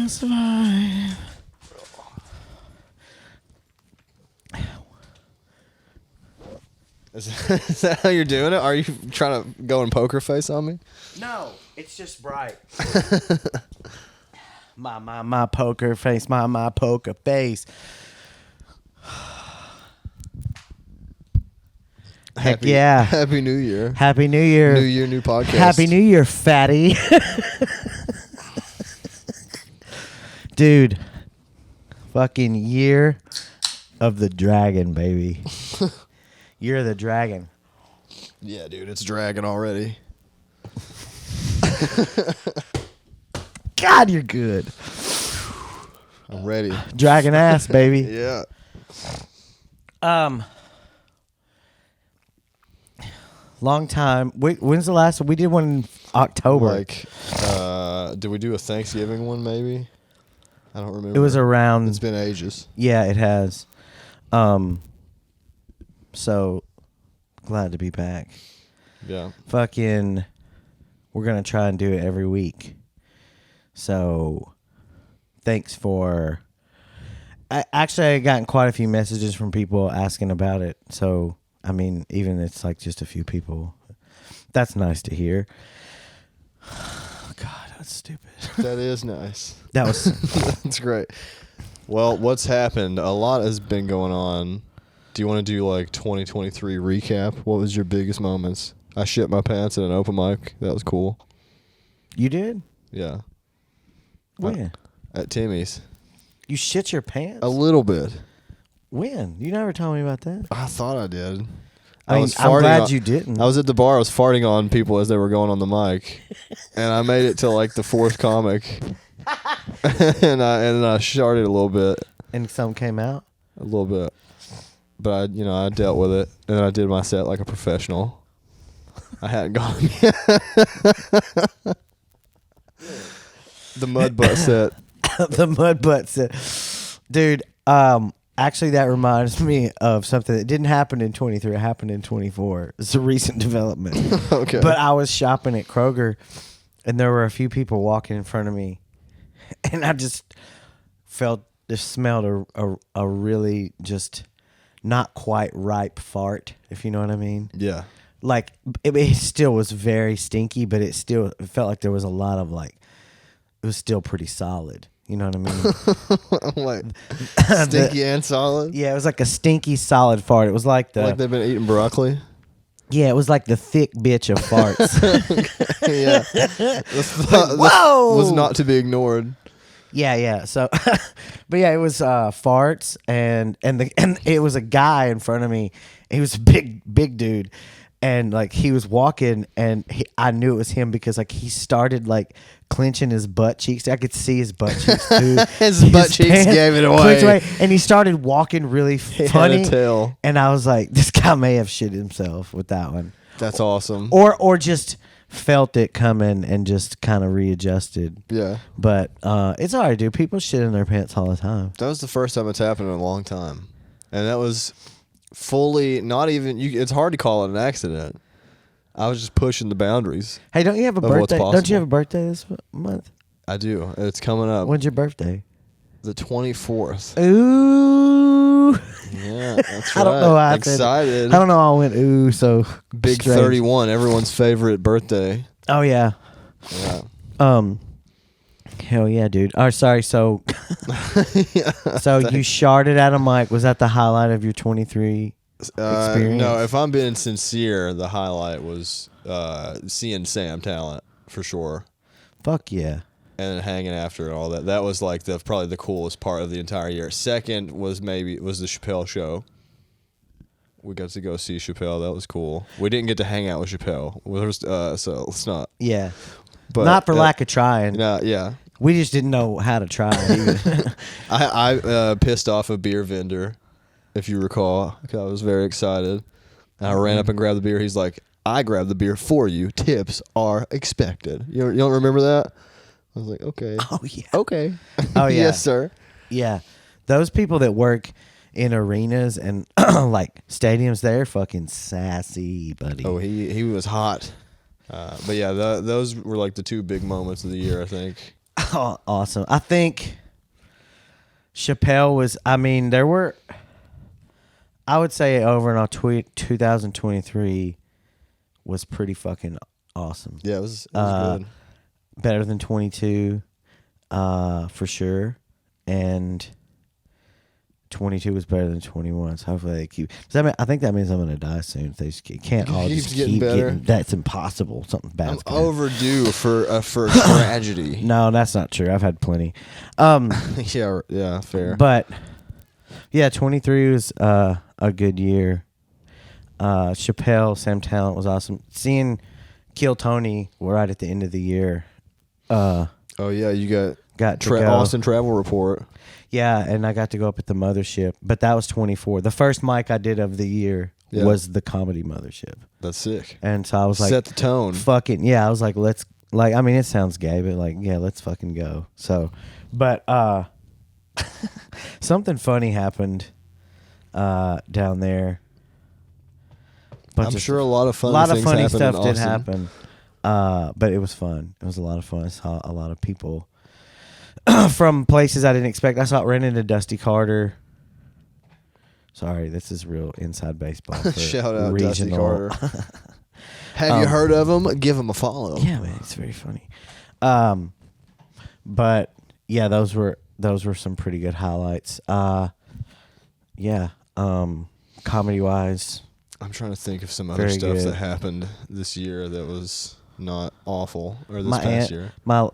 can't survive. Is that how you're doing it? Are you trying to go in poker face on me? No, it's just bright. my poker face, my poker face. Heck yeah. Happy New Year. Happy New Year. New Year, new podcast. Happy New Year, fatty. Dude. Fucking year of the dragon, baby. Year of the dragon. Yeah, dude, it's dragging already. God, you're good. I'm ready. Dragon ass, baby. Yeah. Long time. When's the last one? We did one in October. Like, did we do a Thanksgiving one maybe? I don't remember. It was around. It's been ages. Yeah, it has. So glad to be back. Yeah. Fucking, we're gonna try and do it every week. So, thanks for. I gotten quite a few messages from people asking about it. So, I mean, even it's like just a few people. That's nice to hear. God, that's stupid. That is nice. That was. That's great. Well, what's happened? A lot has been going on. Do you want to do like 2023 recap? What was your biggest moments? I shit my pants at an open mic. That was cool. You did? Yeah. When? At Timmy's. You shit your pants? A little bit. When? You never told me about that. I thought I did. I'm glad you didn't. I was at the bar. I was farting on people as they were going on the mic, and I made it to like the fourth comic, and I sharted a little bit. And some came out. A little bit, but I dealt with it, and I did my set like a professional. I hadn't gone yet. The mud butt set. The mud butt set, dude. Actually, that reminds me of something that didn't happen in 23. It happened in 24. It's a recent development. Okay. But I was shopping at Kroger, and there were a few people walking in front of me, and I just smelled a really just not quite ripe fart, if you know what I mean. Yeah. Like, it still was very stinky, but it felt like there was a lot of like, it was still pretty solid. You know what I mean? Like stinky and solid? Yeah, it was like a stinky solid fart. It was like like they've been eating broccoli? Yeah, it was like the thick bitch of farts. Yeah. Whoa! Was not to be ignored. Yeah. So, but yeah, it was farts and it was a guy in front of me. He was a big dude. And like he was walking, and I knew it was him because like he started like clenching his butt cheeks. I could see his butt cheeks too. His butt cheeks gave it away. And he started walking really funny. Had a tail. And I was like, this guy may have shit himself with that one. That's awesome. Or just felt it coming and just kind of readjusted. Yeah. But it's all right, dude. People shit in their pants all the time. That was the first time it's happened in a long time, and that was. Fully, not even. It's hard to call it an accident. I was just pushing the boundaries. Hey, don't you have a birthday? Don't you have a birthday this month? I do. It's coming up. When's your birthday? The 24th. Ooh. Yeah, that's right. I don't know how excited. I don't know how I went ooh so big strange. 31, everyone's favorite birthday. Oh yeah. Yeah. Hell yeah, dude. Oh, sorry. So, Yeah, so you sharted at a mic. Was that the highlight of your 23 experience? No, if I'm being sincere, the highlight was seeing Sam Talent for sure. Fuck yeah. And then hanging after and all that. That was like probably the coolest part of the entire year. Second was the Chappelle show. We got to go see Chappelle. That was cool. We didn't get to hang out with Chappelle. So let's not. Yeah. But not for lack of trying. Yeah. We just didn't know how to try it. I pissed off a beer vendor, if you recall. I was very excited. And I ran up and grabbed the beer. He's like, I grabbed the beer for you. Tips are expected. You don't remember that? I was like, okay. Oh, yeah. Okay. Oh, yeah. Yes, sir. Yeah. Those people that work in arenas and like stadiums, they're fucking sassy, buddy. Oh, he was hot. But yeah, those were like the two big moments of the year, I think. Oh, awesome. I think Chappelle was. I mean, there were. I would say overall, 2023 was pretty fucking awesome. Yeah, it was good. Better than 22, for sure, and 22 was better than 21. So hopefully they keep. I think that means I'm gonna die soon. If they can't all Keeps just getting keep better. getting. That's impossible. Something bad's I'm gonna. overdue for a tragedy. No, that's not true. I've had plenty. Yeah, fair. But yeah, 23 was a good year. Chappelle, Sam Talent was awesome. Seeing Kill Tony right at the end of the year. Oh yeah, you got to go. Austin Travel Report. Yeah, and I got to go up at the Mothership, but that was 24. The first mic I did of the year was the Comedy Mothership. That's sick. And so I was like, set the tone. Fucking yeah, I was like, let's like. I mean, it sounds gay, but like, yeah, let's fucking go. So, but something funny happened down there. I'm sure a lot of funny stuff did happen. But it was fun. It was a lot of fun. I saw a lot of people from places I didn't expect. ran into Dusty Carter. Sorry, this is real inside baseball. For Shout out regional. Dusty Carter. Have you heard of him? Give him a follow. Yeah, man, it's very funny. But yeah, those were some pretty good highlights. Yeah, comedy wise. I'm trying to think of some other stuff that happened this year that was not awful, or this past year. My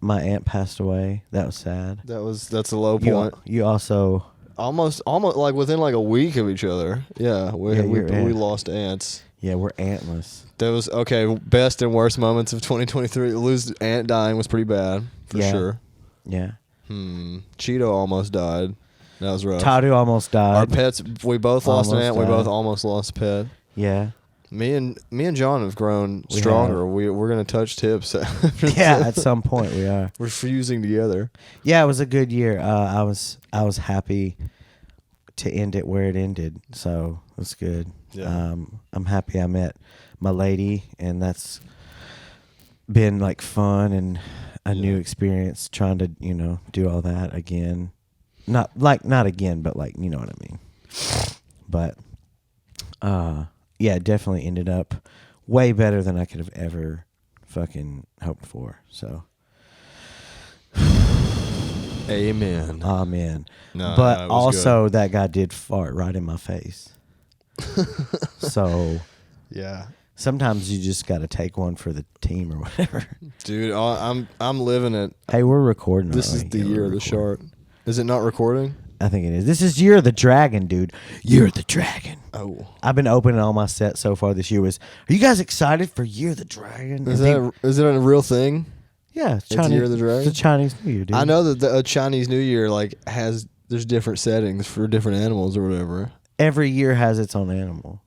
aunt passed away. That was sad. That's a low point. You also almost like within like a week of each other. Yeah, we lost aunts. Yeah, we're antless. That was okay. Best and worst moments of 2023. Lose aunt dying was pretty bad for sure. Yeah. Cheeto almost died. That was rough. Tadu almost died. Our pets, we both lost an aunt. We both almost lost a pet. Yeah. Me and John have grown stronger. We're gonna touch tips. Yeah, at some point we are. We're fusing together. Yeah, it was a good year. I was happy to end it where it ended, so it was good. Yeah. I'm happy I met my lady, and that's been like fun and a new experience. Trying to do all that again. Not again, but like, you know what I mean. But yeah, it definitely ended up way better than I could have ever fucking hoped for. So amen. Amen. No, but it was also good. that guy did fart right in my face. So yeah. Sometimes you just got to take one for the team or whatever. Dude, I'm living it. Hey, we're recording. This is the year of the shark. Is it not recording? I think it is. This is Year of the Dragon, dude. Year of the Dragon. Oh. I've been opening all my sets so far this year. Are you guys excited for Year of the Dragon? Is it a real thing? Yeah, it's Year of the Dragon. It's a Chinese New Year, dude. I know that a Chinese New Year there's different settings for different animals or whatever. Every year has its own animal.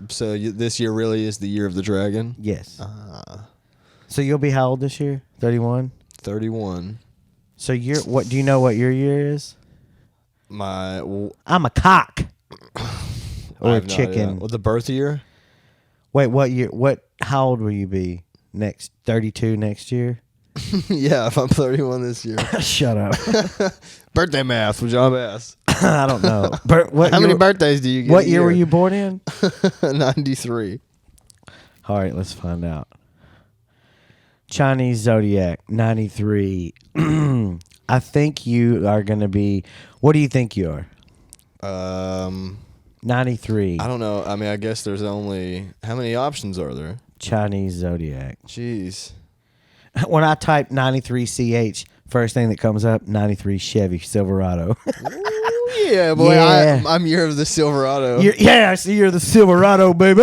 So this year really is the Year of the Dragon? Yes. So you'll be how old this year? 31? 31. So what do you know what your year is? I'm a cock. Or a chicken. Well, the birth year? Wait, what year? How old will you be next? 32 next year? Yeah, if I'm 31 this year. Shut up. Birthday math with John Bass. I don't know. How many birthdays do you get? What year were you born in? 93. All right, let's find out. Chinese Zodiac, 93. I think you are going to be... What do you think you are? 93. I don't know. I mean, I guess there's only... How many options are there? Chinese Zodiac. Jeez. When I type 93CH, first thing that comes up, 93 Chevy Silverado. Ooh, yeah, boy. Yeah. I'm Year of the Silverado. I see you're the Silverado, baby.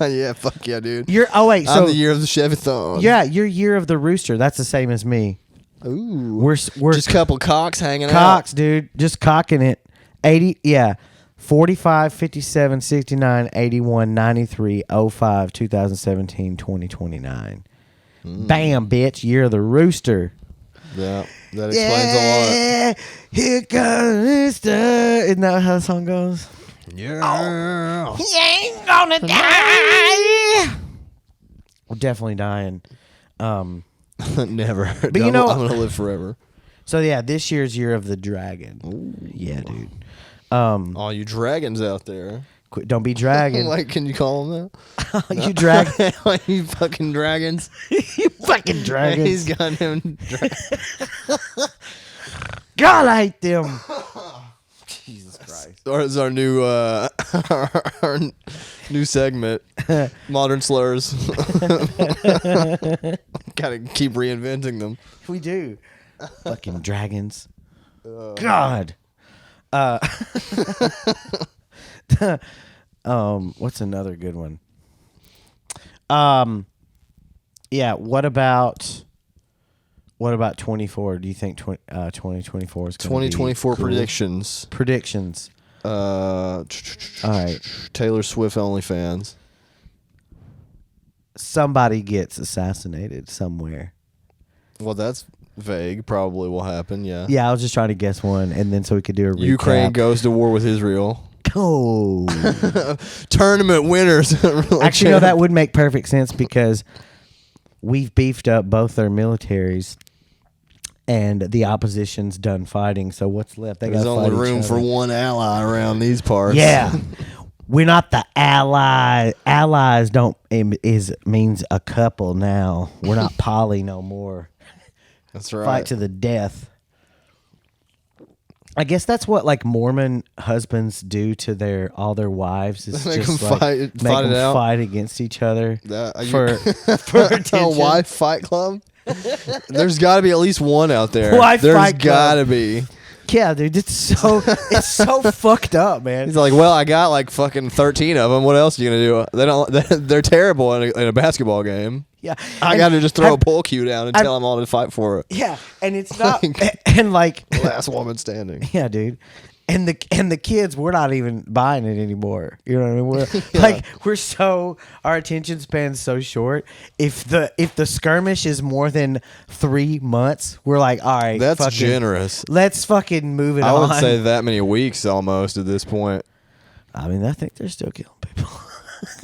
Yeah, fuck yeah, dude. I'm the Year of the Chevy-thon. Yeah, you're Year of the Rooster. That's the same as me. Ooh. We're just a couple cocks hanging out. Cocks, dude. Just cocking it. 80, yeah. 45, 57, 69, 81, 93, 05, 2017, 2029. Bam, bitch. Year of the Rooster. Yeah, that explains a lot. Here comes Rooster. Isn't that how the song goes? Yeah. Oh, he ain't gonna die. We're definitely dying. Never. But you know, I'm gonna live forever. So yeah, this year's year of the dragon. Ooh. Yeah, dude. All you dragons out there. Don't be dragging. Like, can you call them that? You drag. You fucking dragons. You fucking dragons. He's got him. God, I hate them. Jesus Christ. It's our new our new segment. Modern slurs. Gotta keep reinventing them. We do. Fucking dragons. God. What's another good one? Yeah. What about 24? Do you think 2024 is going to be 2024 cool? predictions? All right. Taylor Swift OnlyFans. Somebody gets assassinated somewhere. Well, that's vague. Probably will happen. Yeah. Yeah, I was just trying to guess one, and then so we could do a recap. Ukraine goes to war with Israel. Oh. Tournament winners. Actually, no, that would make perfect sense because we've beefed up both their militaries, and the opposition's done fighting. So what's left? They got There's only room for one ally around these parts. Yeah. We're not the ally. Allies means a couple now. We're not poly no more. That's right. Fight to the death. I guess that's what like Mormon husbands do to all their wives is Make just them like fight it out. fight against each other for attention. A wife fight club. There's got to be at least one out there. Wife There's fight got to club. be. Yeah, dude, it's so fucked up, man. He's like, well, I got like fucking 13 of them. What else are you gonna do? They're terrible in a basketball game. Yeah, I got to just throw a pole cue down and tell them all to fight for it. Yeah, and it's not and like last woman standing. Yeah, dude. And the kids, we're not even buying it anymore. You know what I mean? We're our attention span's so short. If the skirmish is more than 3 months, we're like, all right, that's generous. Let's fucking move it on. I would say that many weeks almost at this point. I mean, I think they're still killing people.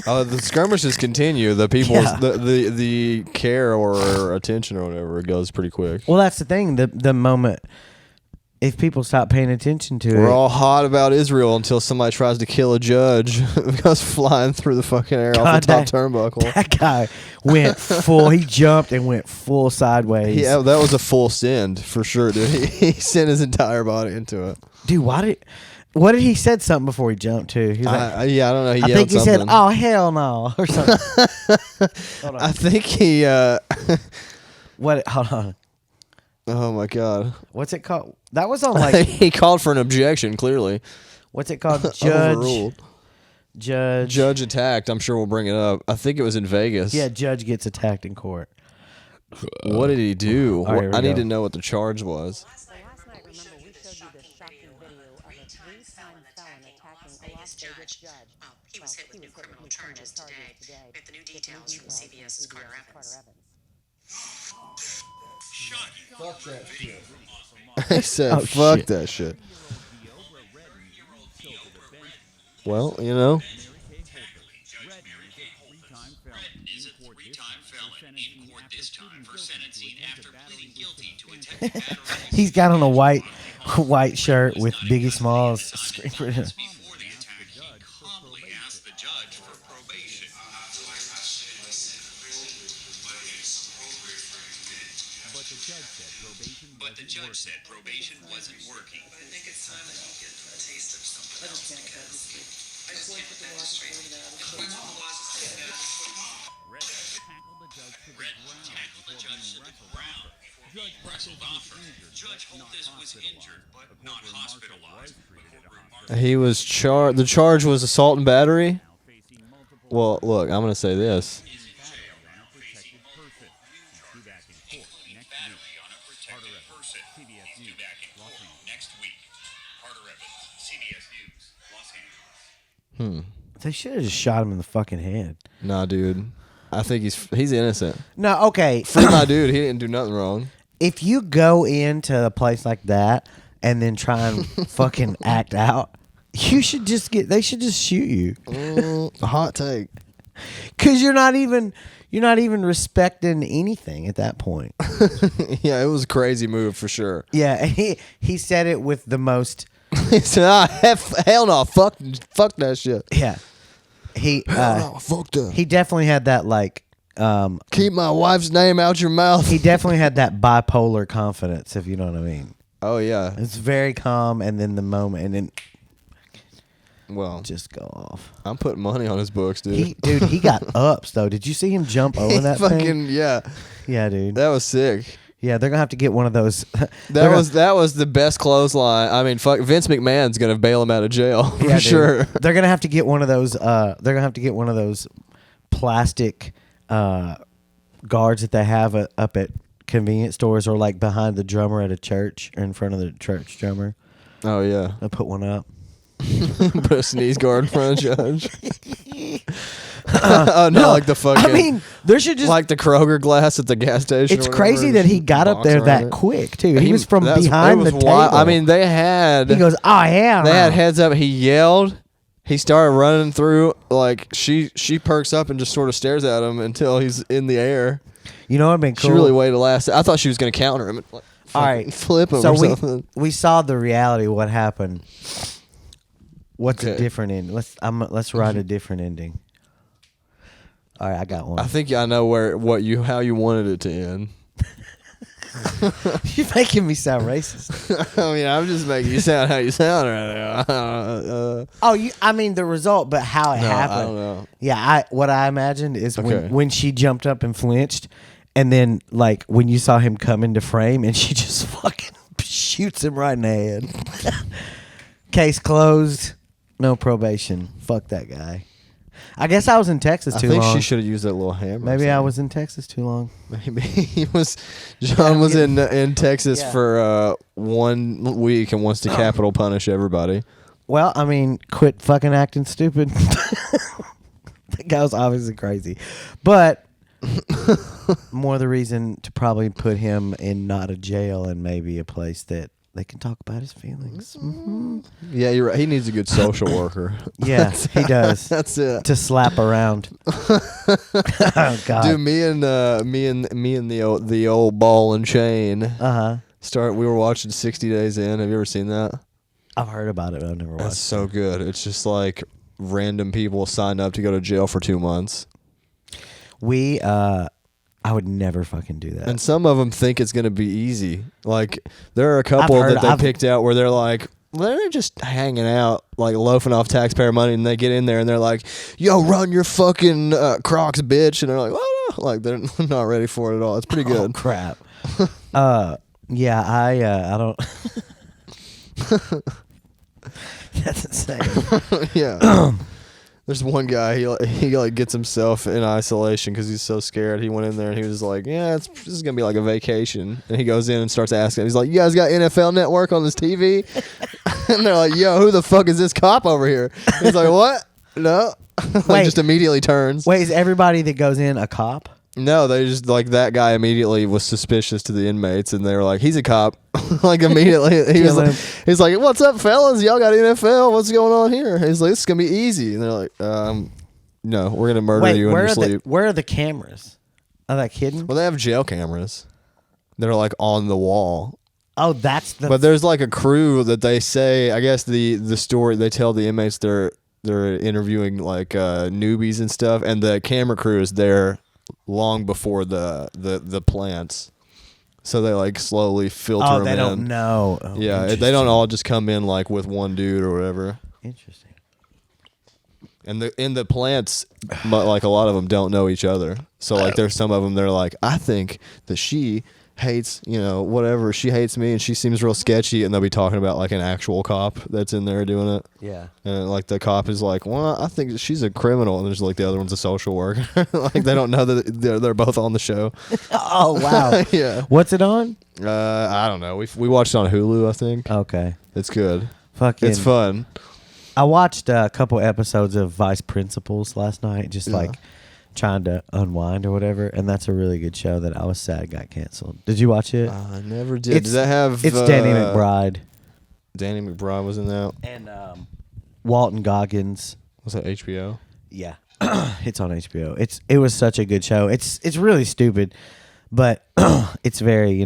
The skirmishes continue. The people's the care or attention or whatever, it goes pretty quick. Well, that's the thing. The moment. If people stop paying attention to it. We're all hot about Israel until somebody tries to kill a judge. It goes flying through the fucking air off the top turnbuckle. That guy went full. He jumped and went full sideways. Yeah, that was a full send for sure, dude. He sent his entire body into it. Dude, what did he said something before he jumped too? He was like, I don't know. I think he said, "Oh hell no" or something. Hold on. I think he. What? Hold on. Oh my God. What's it called? That was on like he called for an objection. Clearly. What's it called? Judge attacked. I'm sure we'll bring it up. I think it was in Vegas. Yeah, judge gets attacked in court. What did he do? Right, I need to know what the charge was. Last night, remember, we showed you the shocking video of a three-time felon attacking a Las Vegas judge. He was hit with new criminal charges today. We have the new details from CBS's Carter Evans. Fuck that shit. I said, fuck that shit. Well, you know. Is a three-time felon in court this time for sentencing after pleading guilty to attempted battery. He's got on a white shirt with Biggie Smalls screen printed. Before the attack, he calmly asked the judge for probation. But the judge said probation wasn't working. I think it's time that you get a taste of something else because I just can't let that distract me. Red tackled the judge to the ground before he wrestled off her. Judge Holtis was injured but not hospitalized. He was charged. The charge was assault and battery. Well, look, I'm going to say this. They should have just shot him in the fucking head. Nah, dude. I think he's innocent. No, okay. Free my dude. He didn't do nothing wrong. If you go into a place like that and then try and fucking act out, they should just shoot you. Hot take. Because you're not even respecting anything at that point. Yeah, it was a crazy move for sure. Yeah, he said it with the most. He said, hell no, fuck that shit. Yeah, Fuck that. he definitely had that like. Keep my wife's name out your mouth. He definitely had that bipolar confidence, if you know what I mean. Oh yeah. It's very calm, and then the moment, and then Well, just go off. I'm putting money on his books, dude. He got ups though. Did you see him jump over that fucking thing? yeah. Yeah, dude. That was sick. Yeah, they're gonna have to get one of those. That was the best clothesline. I mean, fuck, Vince McMahon's gonna bail him out of jail for Yeah, dude. sure. They're gonna have to get one of those. They're gonna have to get one of those plastic guards that they have up at convenience stores, or like behind the drummer at a church, or in front of the church drummer. Oh yeah. They'll put one up. Put a sneeze guard in front of Judge. Oh no, like the fucking. I mean, there should just like the Kroger glass at the gas station. It's or crazy whatever, that he got up box there around that it. quick too. He was from it behind was the table. wild. I mean, they had. He goes, "Oh yeah." They had heads up. He yelled. He started running through. Like she perks up and just sort of stares at him until he's in the air. You know what'd been cool? She really waited last. I thought she was going to counter him. And, like, All right, flip him so or something. we saw the reality of what happened. What's a Okay. different ending? Let's write a different ending. All right, I got one. I think I know how you wanted it to end. You're making me sound racist. I mean, I'm just making you sound how you sound right now. I mean the result, but how it happened. I don't know. Yeah, what I imagined is Okay. when she jumped up and flinched, and then like when you saw him come into frame, and she just fucking shoots him right in the head. Case closed. No probation. Fuck that guy. I guess I was in Texas I too think long. she should have used that little hammer. Maybe I was in Texas too long. Maybe John was in Texas Yeah. for 1 week and wants to capital punish everybody. Well, I mean, quit fucking acting stupid. That guy was obviously crazy. But more the reason to probably put him in not a jail and maybe a place that they can talk about his feelings. Mm-hmm. Yeah, you're right. He needs a good social worker. Yeah, he does. That's it. To slap around. Oh God. Dude, me and the old ball and chain. We were watching 60 Days In. Have you ever seen that? I've heard about it, but I've never watched That's so good. It's just like random people sign up to go to jail for 2 months. I would never fucking do that. And some of them think it's going to be easy. Like, there are a couple that they picked out where they're like, well, they're just hanging out, like loafing off taxpayer money, and they get in there and they're like, yo, run your fucking Crocs, bitch. And they're like, oh, no. Like, they're not ready for it at all. It's pretty good. Oh, crap. Yeah, I don't. That's insane. Yeah. There's one guy, he like gets himself in isolation because he's so scared. He went in there and he was like, yeah, this is going to be like a vacation. And he goes in and starts asking. He's like, you guys got NFL Network on this TV? And they're like, yo, who the fuck is this cop over here? He's like, what? No. Like, just immediately turns. Wait, is everybody that goes in a cop? No, they just, like, that guy immediately was suspicious to the inmates, and they were like, he's a cop. Like, immediately. He's like, what's up, fellas? Y'all got NFL? What's going on here? He's like, this is going to be easy. And they're like, no, we're going to murder you in your sleep. Where are the cameras? Are they hidden? Well, they have jail cameras that are, like, on the wall. Oh, that's the... But there's, like, a crew that they say, I guess the story, they tell the inmates they're interviewing, like, newbies and stuff, and the camera crew is there long before the plants, so they like slowly filter them in. They don't know. Oh, yeah, they don't all just come in like with one dude or whatever. Interesting. And the plants, but like a lot of them don't know each other. So like there's some of them they're like, I think that she hates, whatever, she hates me and she seems real sketchy, and they'll be talking about like an actual cop that's in there doing it. Yeah. And like the cop is like, well, I think she's a criminal, and there's like the other one's a social worker. Like they don't know that they're both on the show. Oh wow. Yeah. What's it on? I don't know. We watched it on Hulu, I think. Okay. It's good. Fucking. It's fun. I watched a couple episodes of Vice Principals last night, just like trying to unwind or whatever, and that's a really good show that I was sad got canceled. Did you watch it? I never did. Does that have? It's Danny McBride. Danny McBride was in that. And Walton Goggins. Was that HBO? Yeah. It's on HBO. It was such a good show. It's really stupid, but it's very,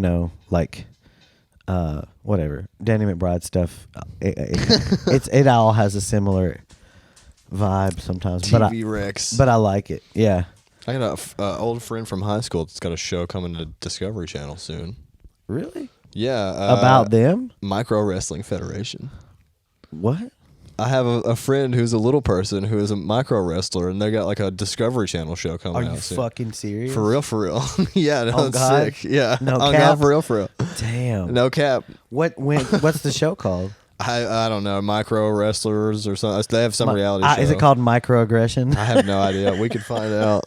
like whatever. Danny McBride stuff. It all has a similar vibe sometimes. TV Rex. But I like it. Yeah. I got a old friend from high school that's got a show coming to Discovery Channel soon. Really? Yeah. About them? Micro Wrestling Federation. What? I have a friend who's a little person who is a micro wrestler, and they got like a Discovery Channel show coming Are out you soon. fucking serious? For real. Yeah, no, Oh, it's God? sick. Yeah. No Oh, cap? God, for real. Damn. No cap. What's the show called? I don't know, micro wrestlers or something. They have some reality show. Is it called Microaggression? I have no idea. We could find out.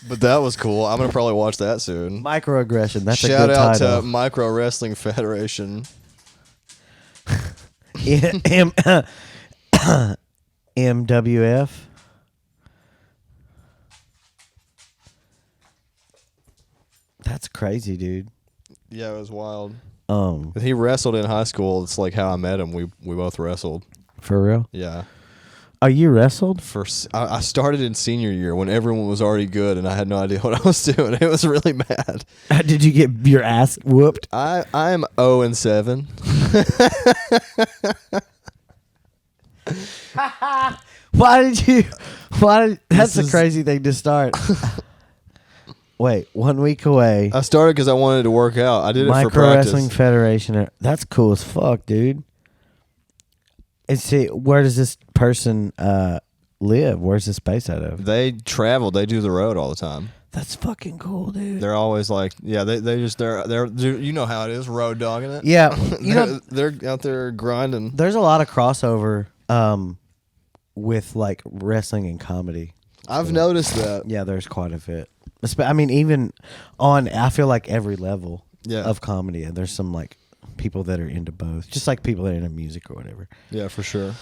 But that was cool. I'm gonna probably watch that soon. Microaggression. That's a Shout good out title. to Micro Wrestling Federation. MWF. That's crazy, dude. Yeah, it was wild. For He wrestled in high school. It's like how I met him. We both wrestled. real? Yeah. Oh, you wrestled? I started in senior year when everyone was already good and I had no idea what I was doing. It was really bad. Did you get your ass whooped? I'm 0-7. That's a crazy thing to start. Wait, 1 week away. I started because I wanted to work out. I did it for Micro practice. Wrestling Federation. That's cool as fuck, dude. And see, where does this person live? Where's this based out of? They travel. They do the road all the time. That's fucking cool, dude. They're always like, yeah, they're you know how it is, road dogging it. Yeah, they're out there grinding. there's a lot of crossover with like wrestling and comedy. I've noticed that. Yeah, there's quite a bit. I mean, even on, I feel like every level Yeah. of comedy, there's some like people that are into both, just like people that are into music or whatever. Yeah, for sure.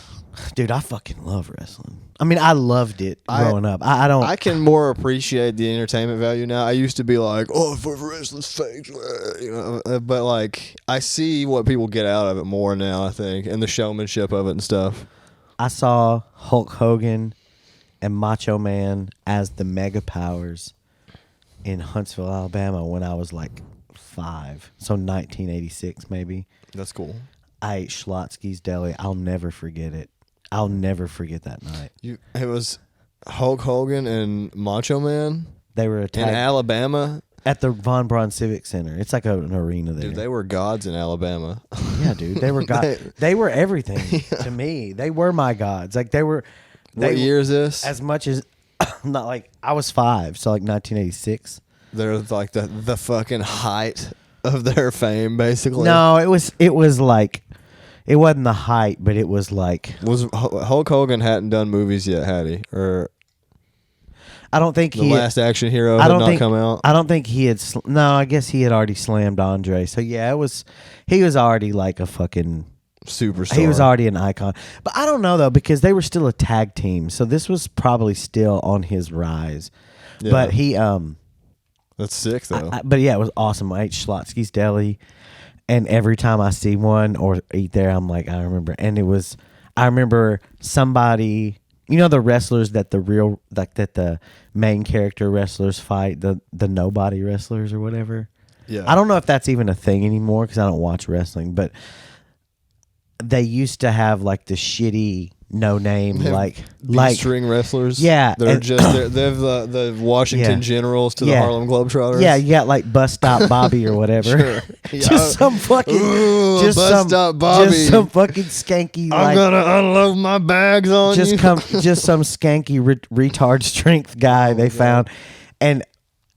Dude, I fucking love wrestling. I mean, I loved it growing up. I don't. I can more appreciate the entertainment value now. I used to be like, oh, for wrestling's fake, but like I see what people get out of it more now. I think, and the showmanship of it and stuff. I saw Hulk Hogan and Macho Man as the Mega Powers in Huntsville, Alabama when I was like 5. So 1986 maybe. That's cool. I ate Schlotsky's Deli. I'll never forget it. I'll never forget that night. It was Hulk Hogan and Macho Man They were in attacked Alabama. at the Von Braun Civic Center. It's like an arena there. Dude, they were gods in Alabama. Yeah, dude. They were they were everything to me. They were my gods. Like they were. What year is this? As much as not like I was 5, so like 1986. They're like the fucking height of their fame, basically. No, it was like it wasn't the height, but it was like Was Hulk Hogan hadn't done movies yet, had he? Or I don't think The Last Action Hero had not come out? I don't think he had. No, I guess he had already slammed Andre. So yeah, it was. He was already like a fucking Superstar. He was already an icon. But I don't know though, because they were still a tag team, so this was probably still on his rise. Yeah. But he That's sick though. but yeah, it was awesome. I ate Schlotsky's Deli, and every time I see one or eat there, I'm like, I remember. And I remember somebody, the wrestlers that the main character wrestlers fight, the nobody wrestlers or whatever. Yeah. I don't know if that's even a thing anymore because I don't watch wrestling, but they used to have like the shitty no name like string wrestlers. Yeah, they're and- they're the Washington Yeah. Generals to the Yeah. Harlem Globetrotters. Yeah, you got like Bus Stop Bobby or whatever. Sure. Yeah. Just some fucking, Ooh, just Bus some, Stop Bobby. just some fucking skanky. I'm like, gonna unload my bags on you. just some skanky retard strength guy they found, and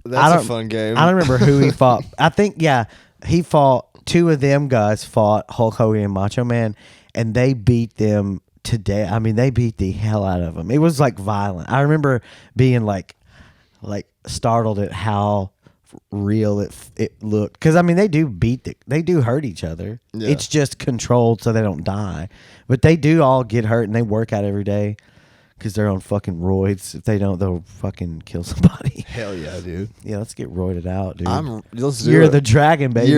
That's a fun game. I don't remember who he fought. I think he fought. 2 of them guys fought Hulk Hogan and Macho Man, and they beat them today. I mean, they beat the hell out of them. It was like violent. I remember being like startled at how real it looked. Because I mean, they do they do hurt each other. Yeah. It's just controlled so they don't die, but they do all get hurt and they work out every day because they're on fucking roids. If they don't, they'll fucking kill somebody. Hell yeah, dude. Yeah, let's get roided out, dude. Let's do You're it. the dragon, baby.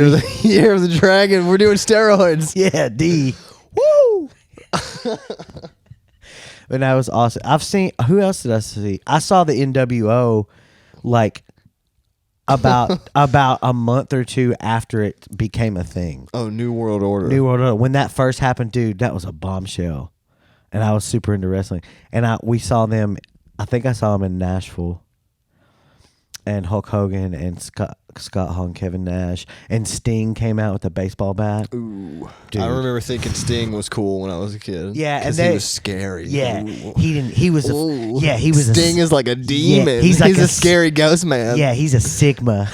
Year of the Dragon. We're doing steroids. Yeah, D. Woo! But that was awesome. I've seen, who else did I see? I saw the NWO like about a month or two after it became a thing. Oh, New World Order. New World Order. When that first happened, dude, that was a bombshell. And I was super into wrestling. And we saw them, I think I saw them in Nashville. And Hulk Hogan and Scott Hall and Kevin Nash. And Sting came out with a baseball bat. Ooh. Dude. I remember thinking Sting was cool when I was a kid. Yeah, and he was scary. Yeah. Ooh. He was Ooh. he was Sting is like a demon. Yeah, he's like a scary ghost man. Yeah, he's a Sigma.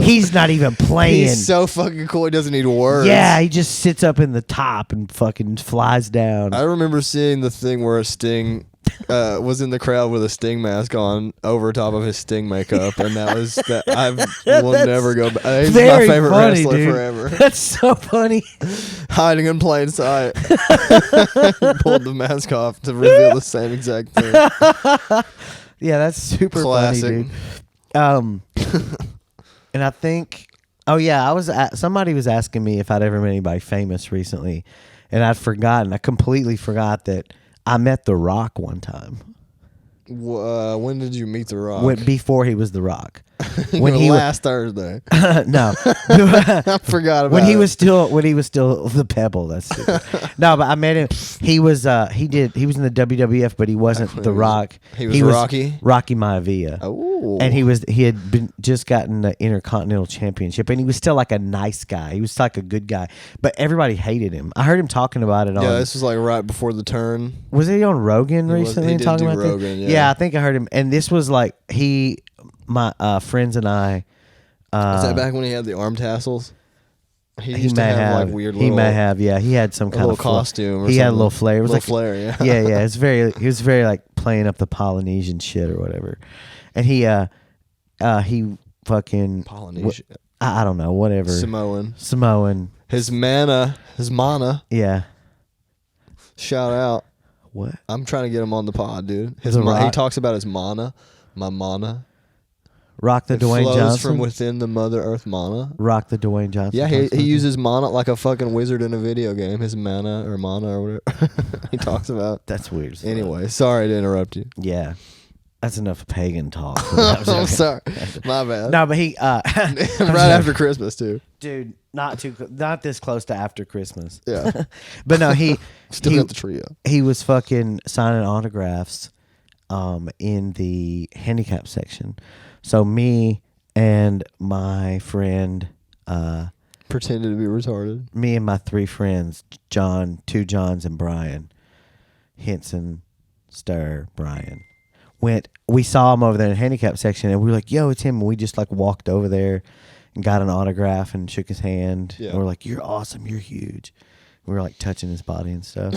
He's not even playing. He's so fucking cool. He doesn't need words. Yeah, he just sits up in the top and fucking flies down. I remember seeing the thing where Sting was in the crowd with a Sting mask on over top of his Sting makeup, and that was that. I will never go back. He's my Very favorite funny, wrestler dude. forever. That's so funny. Hiding in plain sight. Pulled the mask off to reveal the same exact thing. Yeah, that's super Classic. funny, dude. And I think, oh yeah, somebody was asking me if I'd ever met anybody famous recently, and I'd forgotten. I completely forgot that I met The Rock one time. When did you meet The Rock? Before he was The Rock. Last Thursday. No, I forgot about when he it. was still the Pebble. That's stupid. No, but I met him. He was in the WWF, but he wasn't The Rock. He was Rocky? Rocky Maivia. Oh. And he had just gotten the Intercontinental Championship, and he was still like a nice guy. He was like a good guy, but everybody hated him. I heard him talking about it on. Yeah, this was like right before the turn. Was he on Rogan recently he did talking do about Rogan, this? yeah. I think I heard him. And this was like my friends and I. Was that back when he had the arm tassels? He He used to may have like weird He little, may have. Yeah, he had some kind little of flair. costume. Or He had a something. little flair. It was little like flair, yeah. yeah. It's he was very like playing up the Polynesian shit or whatever. And he fucking Polynesian. I don't know, whatever. Samoan. His mana. Yeah. Shout out. What? I'm trying to get him on the pod, dude. The Rock? He talks about his mana. My mana. Rock the It Dwayne flows Johnson. from within the Mother Earth mana. Rock the Dwayne Johnson. Yeah, talks he about uses mana like a fucking wizard in a video game. His mana or whatever he talks about. that. That's weird. as fuck. Anyway, sorry to interrupt you. Yeah. That's enough pagan talk. I'm sorry. My bad. No, but he right after Christmas too. dude, not this close to after Christmas. Yeah. But no, he Still he, got the trio. he was fucking signing autographs in the handicap section. So me and my friend Pretended to be retarded. me and my three friends, two Johns and Brian, Henson, Stir, Brian, we saw him over there in the handicap section, and we were like, yo, it's him. And we just like walked over there and got an autograph and shook his hand. Yeah. And we're like, you're awesome. You're huge. We were like touching his body and stuff.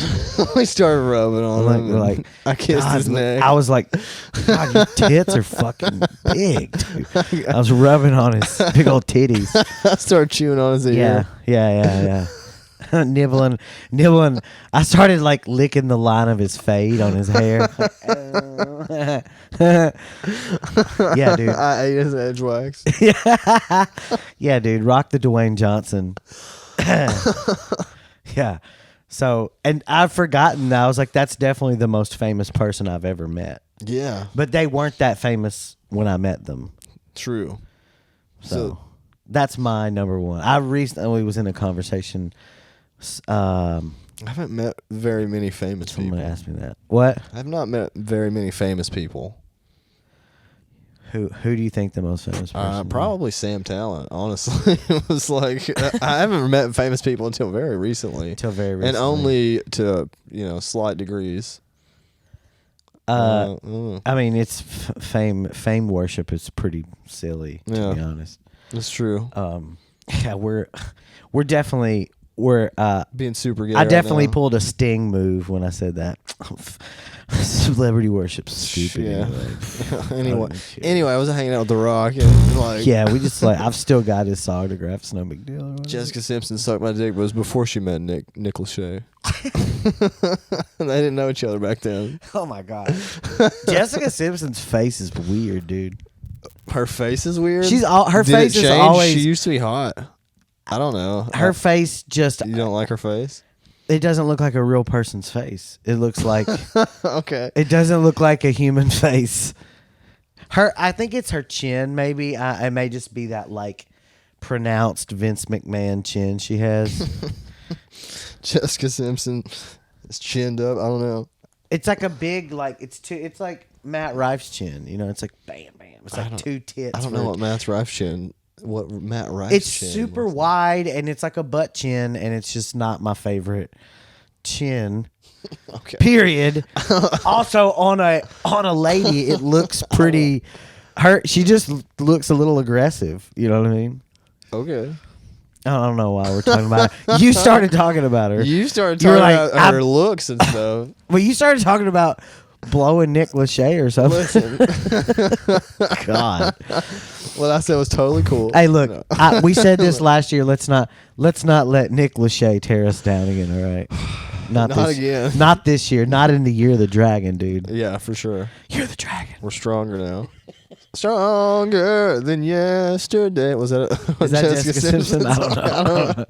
We started rubbing on him. We're like, I kissed God, his neck. I was like, God, your tits are fucking big, dude. I was rubbing on his big old titties. I started chewing on his ear. Yeah. nibbling. I started like licking the line of his fade on his hair. Yeah, dude. I ate his edge wax. Yeah, dude. Rock the Dwayne Johnson. Yeah. So, and I've forgotten that. I was like, that's definitely the most famous person I've ever met. Yeah. But they weren't that famous when I met them. True. So that's my number one. I recently was in a conversation. I haven't met very many famous people. Someone asked me that. What? I've not met very many famous people. Who do you think the most famous person is? Probably Sam Talent, honestly. It was like, I haven't met famous people until very recently. And only to, slight degrees. I mean, it's fame worship is pretty silly, to be honest. That's true. Yeah, we're definitely being super gay. I definitely now. pulled a Sting move when I said that. Celebrity worship's stupid. Yeah. Anyway, I was hanging out with The Rock and like. Yeah, we just like I've still got his autographs. No big deal. Jessica Simpson sucked my dick, but it was before she met Nick Lachey. And they didn't know each other back then. Oh my god, Jessica Simpson's face is weird, dude. Her face is weird. Her Did face it is change? always. She used to be hot. I don't know. Her face just. You don't like her face? It doesn't look like a real person's face. It looks like Okay. it doesn't look like a human face. I think it's her chin. Maybe it may just be that like pronounced Vince McMahon chin she has. Jessica Simpson is chinned up. I don't know. It's like a big like it's like Matt Rife's chin. You know, it's like bam bam. It's like two tits. I don't know what Matt Rife's chin. What Matt Rife's It's chin super was. wide and it's like a butt chin and it's just not my favorite chin. Okay. Period. Also on a lady, it looks pretty. She just looks a little aggressive. You know what I mean? Okay. I don't know why we're talking about her. You started talking about her. You started You were talking like, about her looks and stuff. Well, you started talking about blowing Nick Lachey or something. Listen. God. What I said was totally cool. Hey, look. No. We said this last year. Let's not let Nick Lachey tear us down again. All right. Not again. Not this year. Not in the year of the dragon, dude. Yeah, for sure. You're the dragon. We're stronger now. Stronger than yesterday. Was that Is that Jessica Simpson? I don't know. I don't know.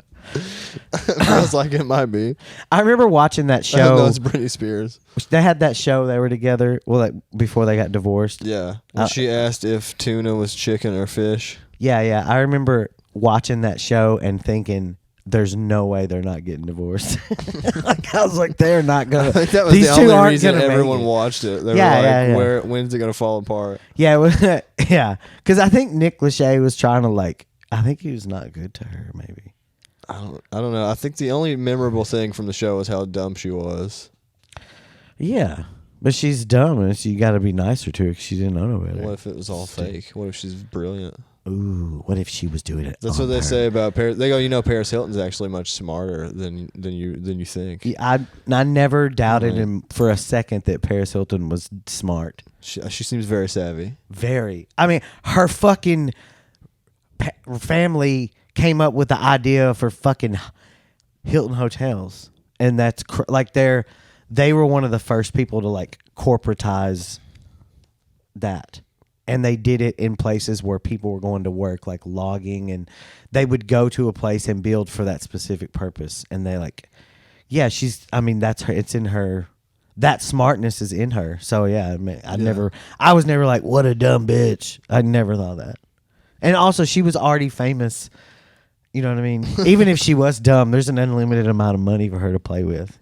Feels like it might be. I remember watching that No, show. it's Britney Spears. They had that show. They were together. Well, like before they got divorced. Yeah. When she asked if tuna was chicken or fish. Yeah. I remember watching that show and thinking, "There's no way they're not getting divorced." Like I was like, "They're not gonna." I think that was These the two only aren't reason gonna make everyone it. watched it. They Yeah, were like, yeah. when's it going to fall apart? Yeah, it was, yeah. Because I think Nick Lachey was trying to like. I think he was not good to her. Maybe. I don't know. I think the only memorable thing from the show was how dumb she was. Yeah, but she's dumb, and you got to be nicer to her because she didn't know no better. What if it was all fake? What if she's brilliant? Ooh, what if she was doing it? That's on what they purpose? say about Paris. They go, Paris Hilton's actually much smarter than you think. Yeah, I never doubted him for a second that Paris Hilton was smart. She seems very savvy. Very. I mean, her fucking family came up with the idea for fucking Hilton hotels, and that's like they were one of the first people to like corporatize that. And they did it in places where people were going to work, like logging, and they would go to a place and build for that specific purpose. And they like, yeah, that's her. It's in her. That smartness is in her. So yeah, I was never like, what a dumb bitch. I never thought that. And also, she was already famous. You know what I mean? Even if she was dumb, there's an unlimited amount of money for her to play with.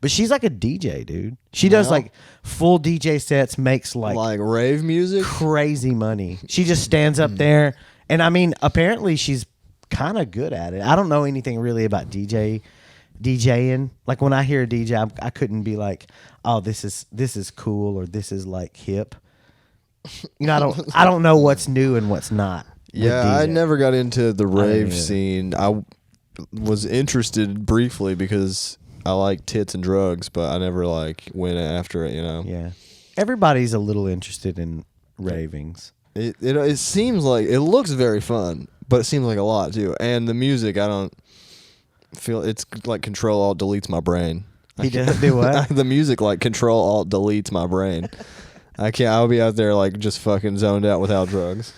But she's like a DJ, dude. She does like full DJ sets, makes like rave music, crazy money. She just stands up there, and I mean, apparently she's kind of good at it. I don't know anything really about DJing. Like when I hear a DJ, I couldn't be like, oh, this is cool or this is like hip. You know, I don't know what's new and what's not. Yeah, I DJ. never got into the rave either. scene. I was interested briefly because I like tits and drugs, but I never like went after it. You know. Yeah, everybody's a little interested in ravings. It seems like it looks very fun, but it seems like a lot too. And the music, I don't feel it's like Control Alt deletes my brain. He does do what? The music like Control Alt deletes my brain. I can't. I'll be out there like just fucking zoned out without drugs.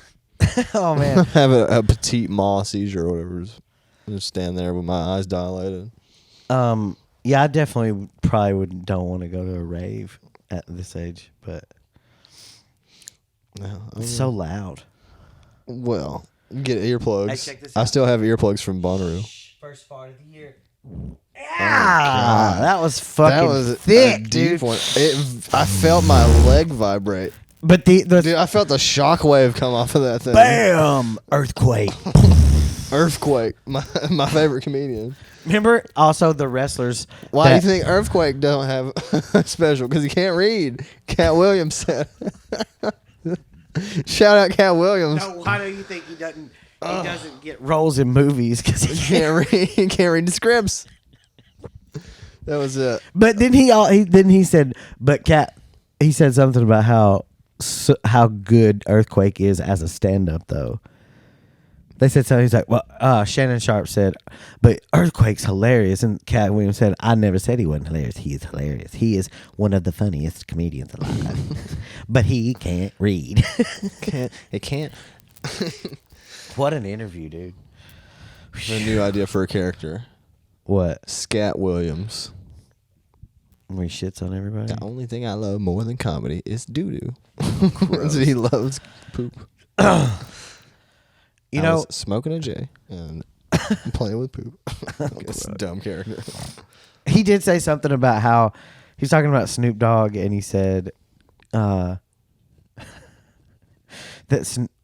Oh man. Have a petite maw seizure or whatever. Just stand there with my eyes dilated. Yeah, I definitely probably don't want to go to a rave at this age, but No, it's so loud. well. Get earplugs. Hey, check this I out. still have earplugs from Bonnaroo. First fart of the year. Yeah, that was fucking That was thick, a deep dude. one. I felt my leg vibrate. But the Dude, I felt the shockwave come off of that thing. bam earthquake. Earthquake, my favorite comedian. Remember also the wrestlers. Why do you that- think Earthquake don't have a special? Because he can't read. Cat Williams said. Shout out Cat Williams. No, why do you think he doesn't? He doesn't get roles in movies because he He can't read. He can't read the scripts. That was it. But then he said, but Cat, he said something about how good Earthquake is as a stand-up though. They said something. He's like, well, Shannon Sharp said, but Earthquake's hilarious, and Cat Williams said, I never said he wasn't hilarious. He is hilarious. He is one of the funniest comedians alive, but he can't read. It can't. What an interview, dude. A new idea for a character. What? Scat Williams. Where he shits on everybody? The only thing I love more than comedy is doo-doo. He loves poop. You I know, was smoking a J and playing with poop. It's a dumb character. he did say something about how he's talking about Snoop Dogg, and he said that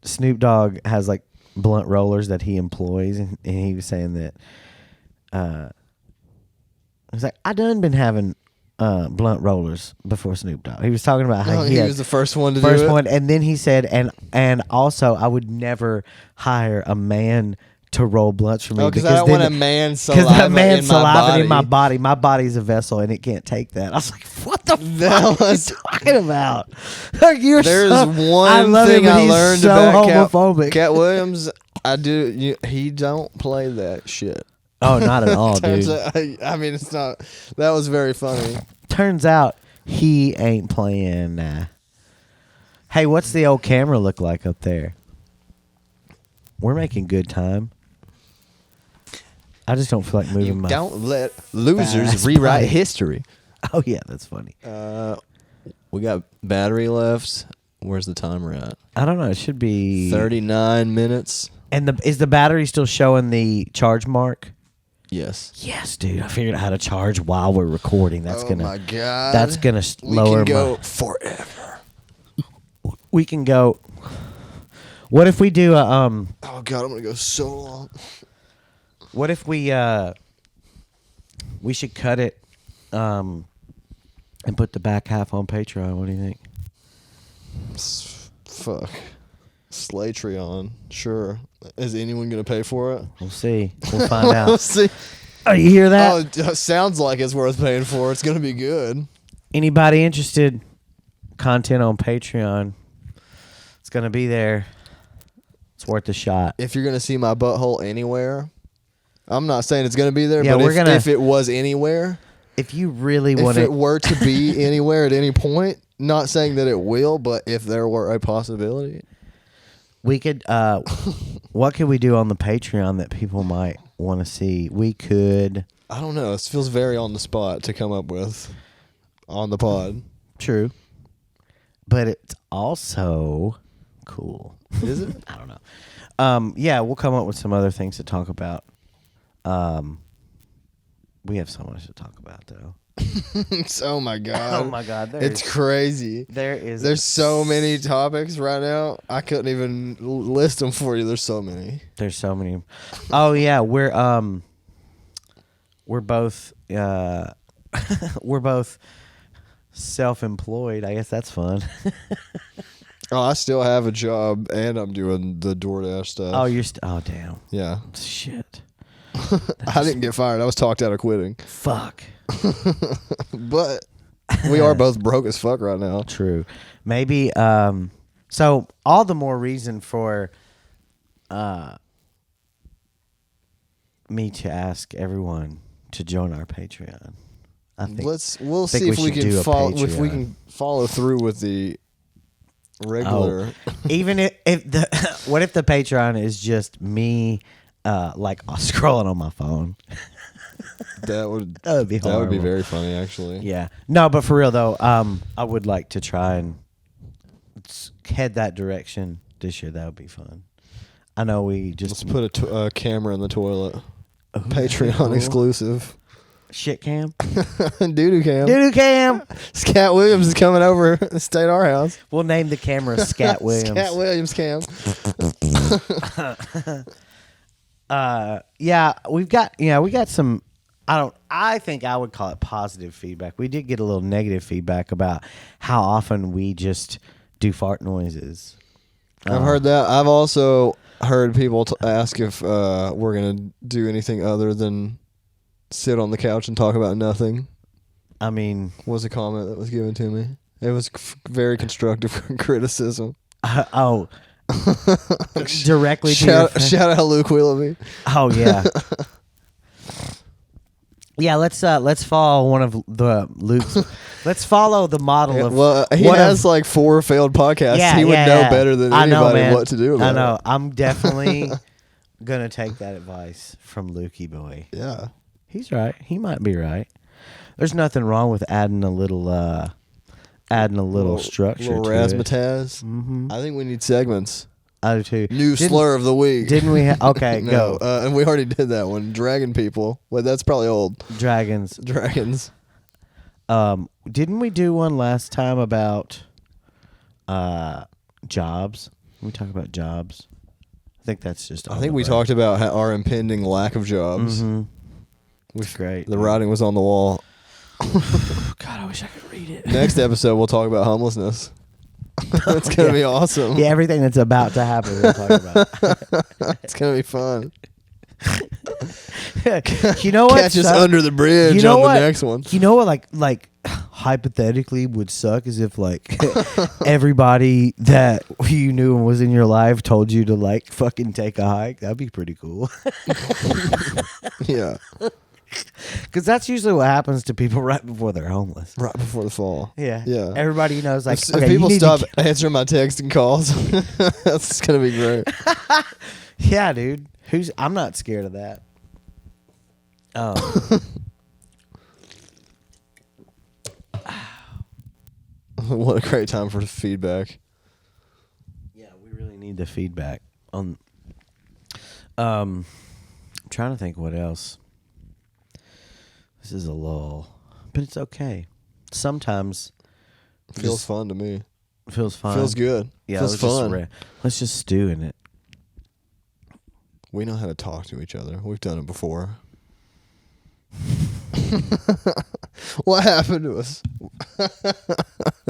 Snoop Dogg has like blunt rollers that he employs, and he was saying that he's like, I done been having blunt rollers before Snoop Dogg. He was talking about how he had was the first one to first do it. one, and then he said, and also I would never hire a man to roll blunts for me Oh, because I don't want a man saliva that man's in my saliva body. in my body. My body's a vessel, and it can't take that. I was like, what the That fuck was- are you talking about? Like, you're There's so, I one love thing it, but I he's learned so about homophobic. Cat Williams. He don't play that shit. Oh, not at all, dude. Turns out- I mean, it's not. That was very funny. Turns out he ain't playing. Hey, what's the old camera look like up there? We're making good time. I just don't feel like moving You my. don't let losers fast rewrite body. history. Oh yeah, that's funny. We got battery left. Where's the timer at? I don't know. It should be 39 minutes. And is the battery still showing the charge mark? Yes. Yes, dude. I figured out how to charge while we're recording. That's Oh gonna. my God. That's gonna We lower can go my. forever. We can go. What if we do a Oh God, I'm gonna go so long. What if we should cut it and put the back half on Patreon? What do you think? Fuck. Slaytreon. Sure. Is anyone gonna pay for it? We'll see. We'll find We'll out. see. Oh, you hear that? Oh, it sounds like it's worth paying for. It's gonna be good. Anybody interested? Content on Patreon. It's gonna be there. It's worth a shot. If you're gonna see my butthole anywhere, I'm not saying it's gonna be there, Yeah, but we're gonna- if it was anywhere, If you really if want it to, were to be anywhere at any point, not saying that it will, but if there were a possibility, we could. What could we do on the Patreon that people might want to see? We could. I don't know. It feels very on the spot to come up with on the pod. True. But it's also cool. Is it? I don't know. Yeah, we'll come up with some other things to talk about. We have so much to talk about, though. Oh my God. Oh my God, It's crazy. There's so many topics right now. I couldn't even list them for you. There's so many. There's so many. Oh yeah, we're both we're both self-employed. I guess that's fun. Oh, I still have a job and I'm doing the DoorDash stuff. Oh, oh damn. Yeah. Shit. I didn't get fired. I was talked out of quitting. Fuck. But we are both broke as fuck right now. True. Maybe so all the more reason for me to ask everyone to join our Patreon. I think We'll think see we if we should can do a follow if we Patreon. can follow through with the regular. even if the what if the Patreon is just me like scrolling on my phone? That would That would be that would be horrible. very funny actually. Yeah. No, but for real though, I would like to try and head that direction this year. That would be fun. I know we just Let's put a camera in the toilet. Patreon exclusive. shit cam. Doo-doo cam. Doo-doo cam. Scat Williams is coming over to stay at our house. We'll name the camera Scat Williams. Scat Williams cam. Yeah, we got some. I think I would call it positive feedback. We did get a little negative feedback about how often we just do fart noises. I've heard that. I've also heard people ask if we're gonna do anything other than sit on the couch and talk about nothing. I mean, Was a comment that was given to me. It was very constructive criticism. directly to your Shout out Luke Willoughby. Oh yeah. Yeah, let's follow one of the Luke's. Let's follow the model of. Well, he one has of- like 4 failed podcasts. Yeah, he would yeah, know yeah. better than I know, anybody man. what to do about I know. it. I'm definitely gonna take that advice from Lukey boy. Yeah. He's right. He might be right. There's nothing wrong with adding a little structure little to razzmatazz. Mm-hmm. I think we need segments. I do too. New slur of the week. Didn't we? Okay, No, go. and we already did that one. Dragging people. Well, that's probably old. Dragons. Dragons. Didn't we do one last time about jobs? Didn't we talk about jobs? I think that's just. I think we talked about our impending lack of jobs. Mm-hmm. It's great. The writing was on the wall. God, I wish I could read it. Next episode, we'll talk about homelessness. It's gonna be awesome. Yeah, everything that's about to happen, we'll talk about. It's gonna be fun. You know what? Catch us under the bridge You know on what? the next one. You know what? Like hypothetically would suck is if like everybody that you knew and was in your life told you to like fucking take a hike. That'd be pretty cool. Yeah. Because that's usually what happens to people right before they're homeless. Right before the fall. Yeah. Yeah. Everybody knows like If okay, people you need stop to, answering my text and calls, that's gonna be great. yeah, dude. I'm not scared of that. What a great time for feedback. Yeah, we really need the feedback on. I'm trying to think what else. This is a lull, but it's okay. Sometimes Feels fun to me. feels fine. Feels good. Yeah, Feels fun. Let's just stew in it. We know how to talk to each other. We've done it before. What happened to us?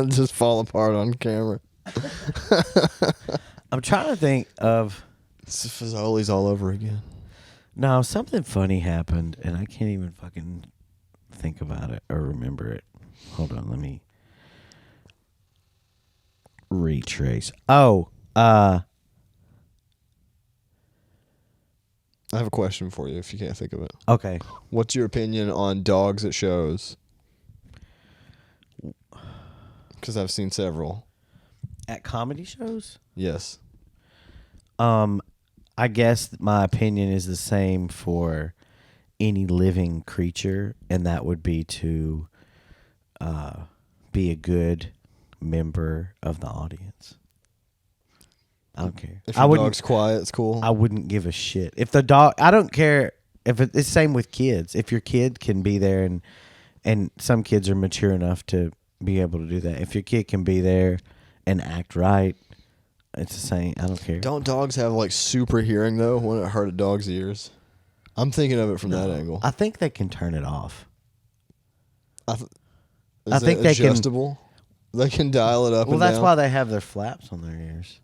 Just fall apart on camera. I'm trying to think of. It's Fazoli's all over again. No, something funny happened, and I can't even fucking think about it or remember it. Hold on, let me retrace. Oh, I have a question for you if you can't think of it. okay. What's your opinion on dogs at shows? Because I've seen several. At comedy shows? Yes. I guess my opinion is the same for any living creature, and that would be to be a good member of the audience. I don't care. If I your wouldn't. dog's quiet, it's cool. I wouldn't give a shit if the dog. I don't care if it's the same with kids. If your kid can be there, and some kids are mature enough to be able to do that. If your kid can be there and act right, it's the same. I don't care. Don't dogs have like super hearing though? Wouldn't it hurt a dog's ears? I'm thinking of it from that angle. I think they can turn it off. I I think it they can- adjustable? They can dial it up Well, and that's down. why they have their flaps on their ears.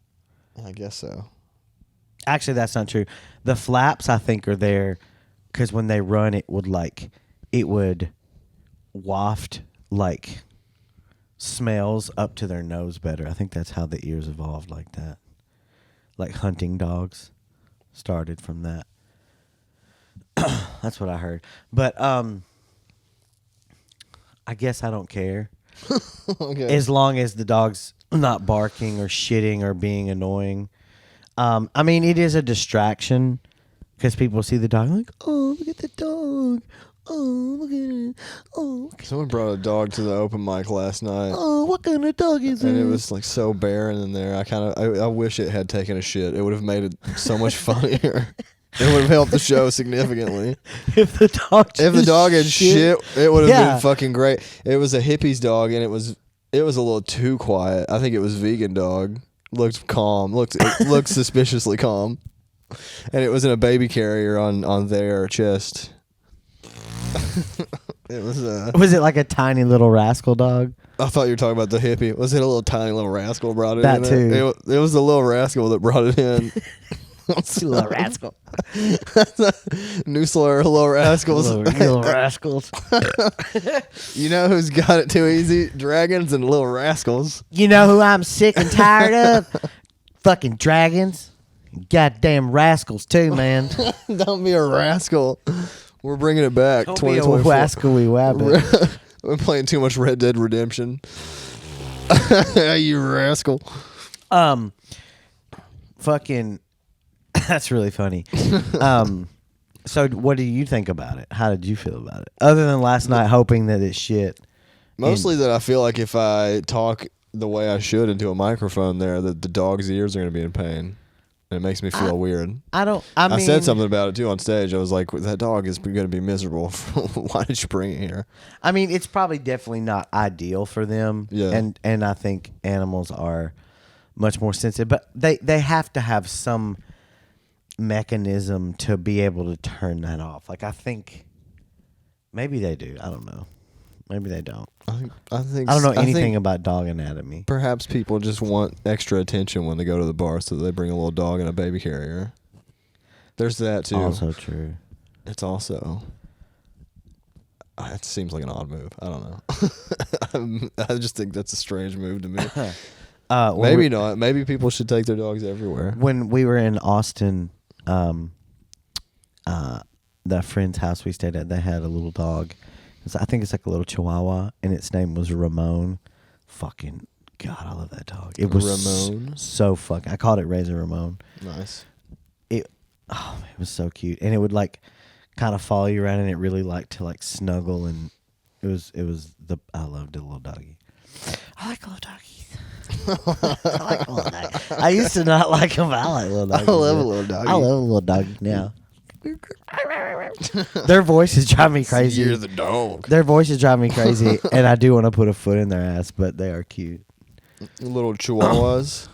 I guess so. Actually, that's not true. The flaps, I think, are there because when they run, it would waft like smells up to their nose better. I think that's how the ears evolved like that. Like hunting dogs started from that. That's what I heard. But I guess I don't care. Okay. As long as the dog's not barking or shitting or being annoying. I mean, it is a distraction because people see the dog like, oh, look at the dog. Oh, look at it. Oh, Someone brought a dog to the open mic last night. oh, what kind of dog is And it? it was like so barren in there. I wish it had taken a shit. It would have made it so much funnier. It would have helped the show significantly. If the dog Had shit, it would have Yeah. been fucking great. It was a hippie's dog, and it was a little too quiet. I think it was vegan dog. Looked calm. It looked suspiciously calm, and it was in a baby carrier on their chest. It was. Was it like a tiny little rascal dog? I thought you were talking about the hippie. Was it a little tiny little rascal brought it That in? too. It was the little rascal that brought it in. Little rascal. New slur, little rascals. Little rascals. You know who's got it too easy? Dragons and little rascals. You know who I'm sick and tired of? Fucking dragons. Goddamn rascals too, man. Don't be a rascal. We're bringing it back. Don't be a 2024. wascally wabbit. We're playing too much Red Dead Redemption. You rascal. Fucking. That's really funny. So what do you think about it? How did you feel about it? Other than last night hoping that it's shit. Mostly that I feel like if I talk the way I should into a microphone there, that the dog's ears are going to be in pain. And it makes me feel weird. I mean, I said something about it too on stage. I was like, that dog is going to be miserable. Why did you bring it here? I mean, it's probably definitely not ideal for them. Yeah. And I think animals are much more sensitive, but they have to have some mechanism to be able to turn that off. Like, I think maybe they do. I don't know. Maybe they don't. I think I don't know I anything think about dog anatomy. perhaps people just want extra attention when they go to the bar, so they bring a little dog in a baby carrier. There's that too. Also true. It's also. It seems like an odd move. I don't know. I just think that's a strange move to me. Maybe not. Maybe people should take their dogs everywhere. When we were in Austin, the friend's house we stayed at, they had a little dog. I think it's like a little Chihuahua, and its name was Ramon. Fucking God, I love that dog. It was Ramon? so fucking. I called it Razor Ramon. Nice. It was so cute, and it would like kind of follow you around, and it really liked to like snuggle, and it was I loved the little doggy. I like little doggies. I like little doggies. I used to not like them, but I like little doggies. I love a little doggy. I love a little doggy now. Their voices drive me crazy. You're the dog. Their voices drive me crazy, and I do want to put a foot in their ass, but they are cute. Little chihuahuas.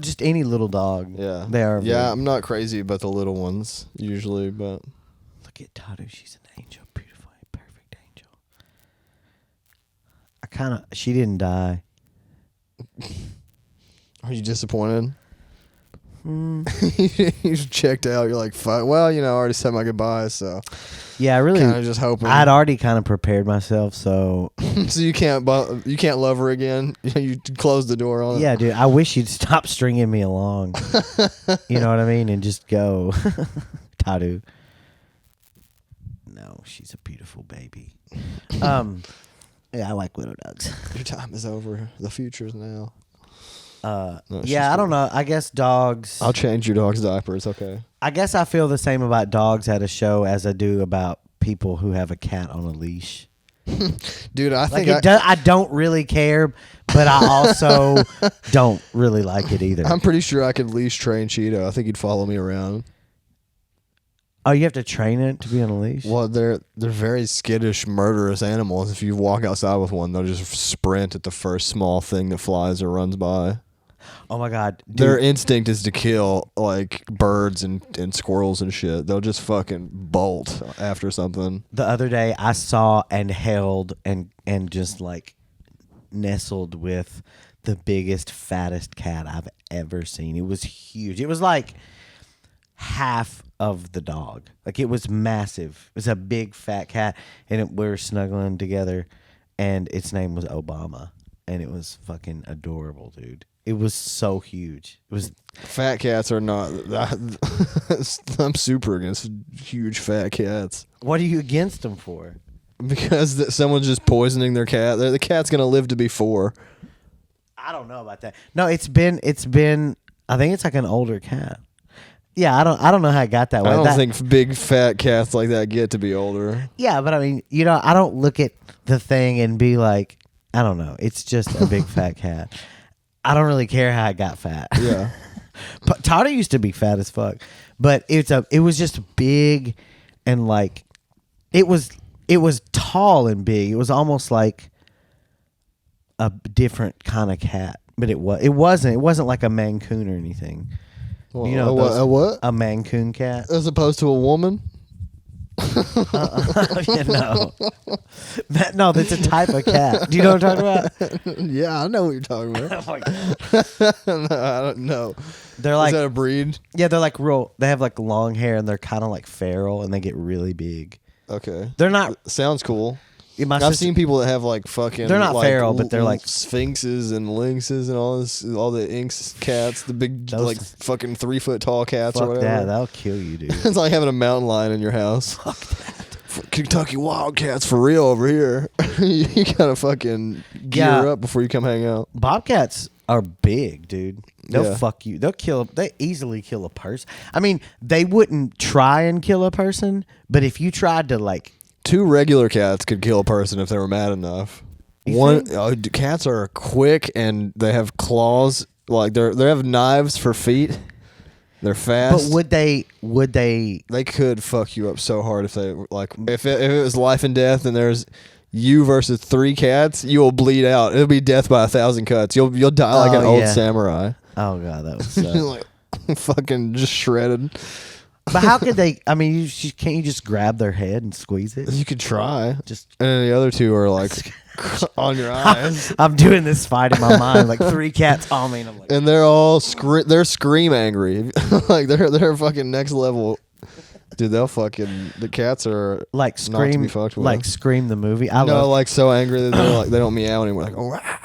Just any little dog. Yeah. They are. Yeah, very- I'm not crazy about the little ones usually, but Look at Tadu. She's an angel. Beautiful. Perfect angel. She didn't die. are you disappointed? You checked out. You're like, fuck. Well, I already said my goodbyes, so Yeah, I really. kind of just hoping. I'd already kind of prepared myself, so. So you can't love her again. You closed the door on it. Yeah, dude. I wish you'd stop stringing me along. You know what I mean? And just go. Tadu. No, she's a beautiful baby. Yeah, I like widow dogs. Your time is over. The future's now. No, she's Yeah, I don't good. know. I guess dogs. I'll change your dog's diaper. It's okay. I guess I feel the same about dogs at a show as I do about people who have a cat on a leash. Dude, I Like think I don't really care, but I also don't really like it either. I'm pretty sure I could leash train Cheeto. I think he'd follow me around. Oh, you have to train it to be on a leash? Well, they're very skittish, murderous animals. If you walk outside with one, they'll just sprint at the first small thing that flies or runs by. Oh my God. Dude, Their instinct is to kill like birds and squirrels and shit. They'll just fucking bolt after something. the other day I saw and held and just like nestled with the biggest, fattest cat I've ever seen. It was huge. It was like half of the dog. Like it was massive. It was a big fat cat, and we were snuggling together, and its name was Obama, and it was fucking adorable, dude. It was so huge. It was. Fat cats are not. I'm super against huge fat cats What are you against them for? because someone's just poisoning their cat. The cat's gonna live to be 4. I don't know about that. No, it's been. I think it's like an older cat. Yeah, I don't know how it got that way. I don't That- think big fat cats like that get to be older. Yeah, but I mean, I don't look at the thing and be like, I don't know. It's just a big fat cat. I don't really care how it got fat. Yeah. But Tata used to be fat as fuck, but it was just big, and like, it was tall and big. It was almost like a different kind of cat, but it wasn't like a Maine Coon or anything. Well, You know a what? A Maine Coon cat. As opposed to a woman? Yeah, no, no, that's a type of cat. Do you know what I'm talking about? Yeah, I know what you're talking about. Oh my God. No, I don't know. They're Is like, that a breed? yeah, they're like real. They have like long hair, and they're kind of like feral, and they get really big. Okay. They're not. Sounds cool. My I've sister- seen people that have like fucking. They're not like, feral, but they're like- sphinxes and lynxes and all this, all the inks cats, the big Those- like fucking 3 foot tall cats or Fuck whatever. that. That'll kill you, dude. It's like having a mountain lion in your house. Fuck that. Kentucky Wildcats for real over here. You gotta fucking gear Yeah. up before you come hang out. Bobcats are big, dude. They'll Yeah. fuck you. They easily kill a person. I mean, they wouldn't try and kill a person, but if you tried to like, 2 regular cats could kill a person if they were mad enough. Cats are quick and they have claws. Like they have knives for feet. They're fast. but would they? They could fuck you up so hard if they like if it was life and death and there's you versus 3 cats, you will bleed out. It'll be death by 1,000 cuts. You'll die like an old yeah. samurai. Oh god, that was. Like fucking just shredded. But how could they? I mean, can't you just grab their head and squeeze it? You could try. Just. And then the other 2 are like on your eyes. I'm doing this fight in my mind, like 3 cats on me, and I'm like, And they're all they're scream angry. Like they're fucking next level. Dude, the cats are like not to Scream, be fucked with. like Scream the movie. I no, love. like so angry that they're like they don't meow anymore. Like, oh, wow.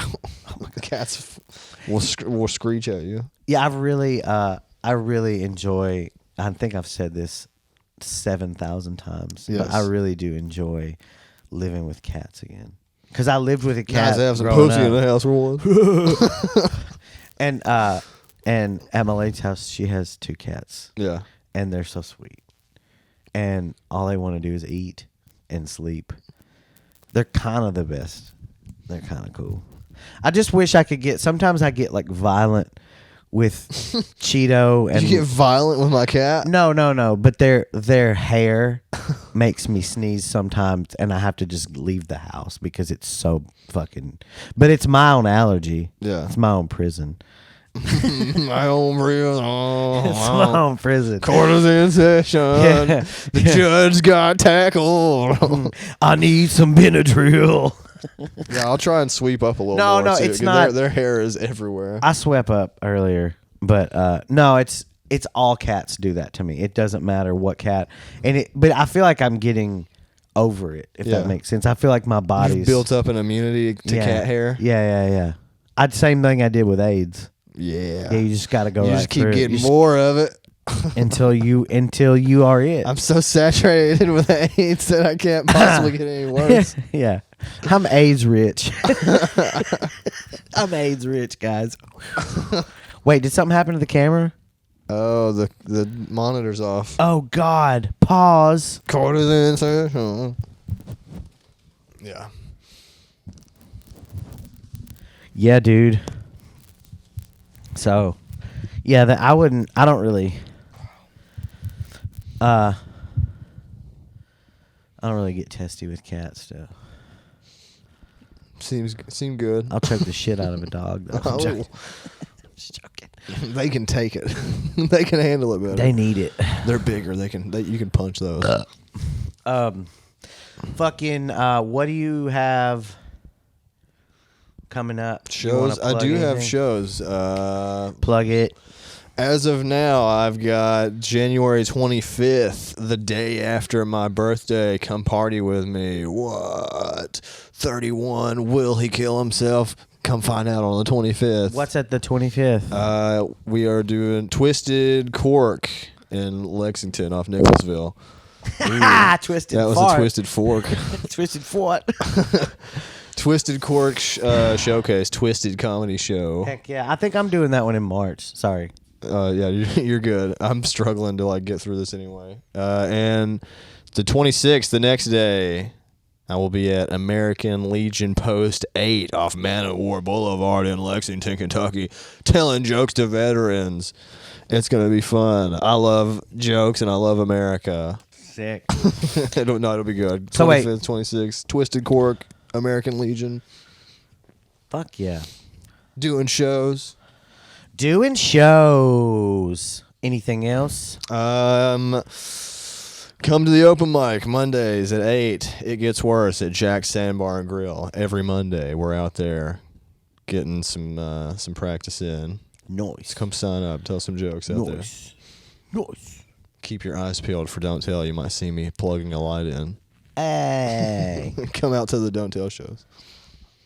The cats will screech at you. Yeah, I really enjoy. I think I've said this 7,000 times, Yes. but I really do enjoy living with cats again. Because I lived with a cat. Guys have some growing pussy in up. the house for one. And at Malade's house, she has 2 cats, Yeah. and they're so sweet. And all they want to do is eat and sleep. They're kind of the best. They're kind of cool. I just wish I could get. Sometimes I get like violent with Cheeto and Did you get violent with my cat? no. But their hair makes me sneeze sometimes, and I have to just leave the house because it's so fucking. But it's my own allergy. Yeah. It's my own prison. My own real. It's my own prison. Court is in session. Yeah. The judge got tackled. I need some Benadryl. Yeah, I'll try and sweep up a little No, more. no, too, it's 'cause not- Their hair is everywhere. I swept up earlier, but no, it's all cats do that to me. It doesn't matter what cat, but I feel like I'm getting over it. If Yeah. that makes sense, I feel like my body's You've built up an immunity to cat hair. Yeah. Same thing I did with AIDS. Yeah. Yeah, you just got to go. You right just keep through it. getting You more of it. until you are it. I'm so saturated with AIDS that I can't possibly get any worse. Yeah, I'm AIDS rich. I'm AIDS rich, guys. Wait, did something happen to the camera? Oh, the monitor's off. Oh God! Pause. Court is in session. Yeah. Yeah, dude. So, yeah, I don't really get testy with cats, though. Seem good. I'll choke the shit out of a dog, though. I'm joking. Just joking. They can take it. They can handle it better. They need it. They're bigger. You can punch those. Fucking, what do you have coming up? You wanna Shows. I plug do have anything? shows. Plug it. As of now, I've got January 25th, the day after my birthday. Come party with me. What? 31. Will he kill himself? Come find out on the 25th. What's at the 25th? We are doing Twisted Cork in Lexington off Nicholsville. Twisted That was fart. a Twisted Fork. Twisted fart. Twisted Cork showcase, Twisted comedy show. Heck yeah. I think I'm doing that one in March. Sorry. Yeah, you're good. I'm struggling to get through this anyway. And the 26th, the next day, I will be at American Legion Post 8 off Man of War Boulevard in Lexington, Kentucky, telling jokes to veterans. It's gonna be fun. I love jokes and I love America. Sick. It'll be good. So wait. 25th, 26th, Twisted Cork, American Legion, Fuck yeah. doing shows. Doing shows. Anything else? Come to the open mic Mondays at 8. It gets worse at Jack's Sandbar and Grill. Every Monday we're out there getting some practice in. Nice. Come sign up. Tell some jokes out there. Nice. Keep your eyes peeled for Don't Tell. You might see me plugging a light in. Hey. Come out to the Don't Tell shows.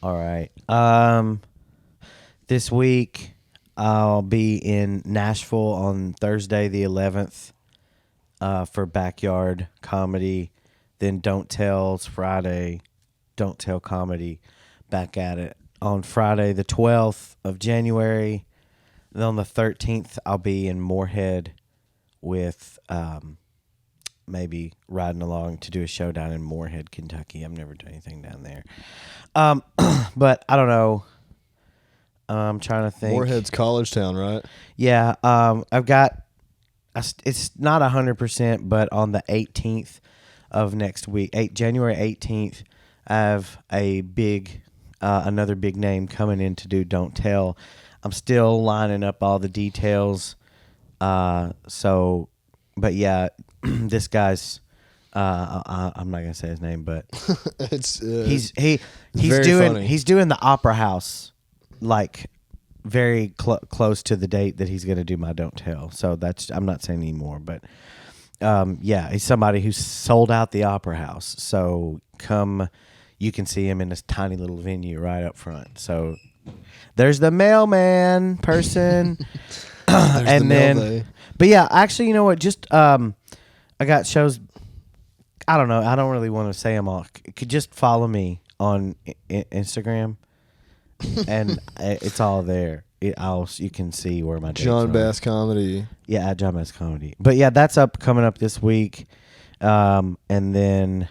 All right. This week I'll be in Nashville on Thursday the 11th for Backyard Comedy. Then Don't Tell's Friday. Don't Tell Comedy back at it on Friday the 12th of January. Then on the 13th, I'll be in Moorhead with maybe riding along to do a show down in Moorhead, Kentucky. I've never done anything down there. But I don't know. I'm trying to think. Moorhead's college town, right? Yeah. I've got, it's not 100%, but on the 18th of next week, January 18th, I have a big, another big name coming in to do Don't Tell. I'm still lining up all the details. But yeah, this guy's, I'm not gonna say his name, but It's he's very doing funny. he's doing the Opera House, like very close to the date that he's gonna do my Don't Tell. So that's, I'm not saying anymore, but yeah, he's somebody who's sold out the Opera House. So come, you can see him in this tiny little venue right up front. So there's the mailman person. There's the mail day. But yeah, actually, you know what? Just I got shows. I don't know. I don't really want to say them all. Could just follow me on Instagram, and it's all there. You can see where my dates John are. Bass Comedy. Yeah, at John Bass Comedy. But yeah, that's coming up this week, and then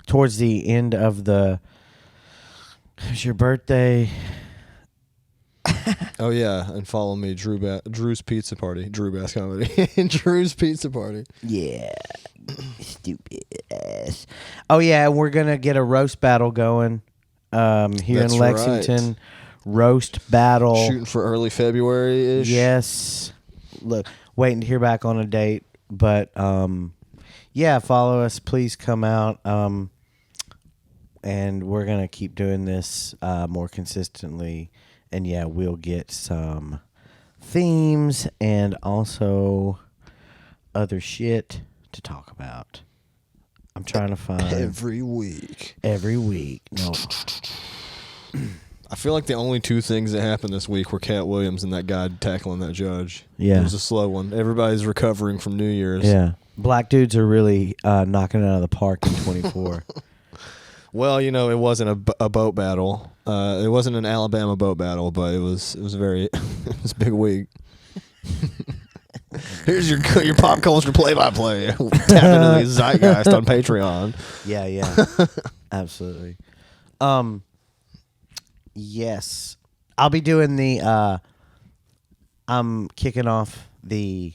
towards the end of it's your birthday. Oh yeah, and follow me, Drew's Pizza Party, Drew Bass Comedy, Drew's Pizza Party. Yeah, stupid ass. Oh yeah, we're gonna get a roast battle going here That's in Lexington. right. Roast battle. Shooting for early February ish. Yes. Look, waiting to hear back on a date, but yeah, follow us. Please come out. And we're gonna keep doing this more consistently. And yeah, we'll get some themes and also other shit to talk about. I'm trying to find Every week. No. I feel like the only two things that happened this week were Cat Williams and that guy tackling that judge. Yeah. It was a slow one. Everybody's recovering from New Year's. Yeah. Black dudes are really knocking it out of the park in 24. Well, you know, it wasn't a boat battle. It wasn't an Alabama boat battle, but it was very it was a big week. Here's your pop culture play-by-play. Tap into the zeitgeist on Patreon. Yeah. Absolutely. Yes. I'll be doing the I'm kicking off the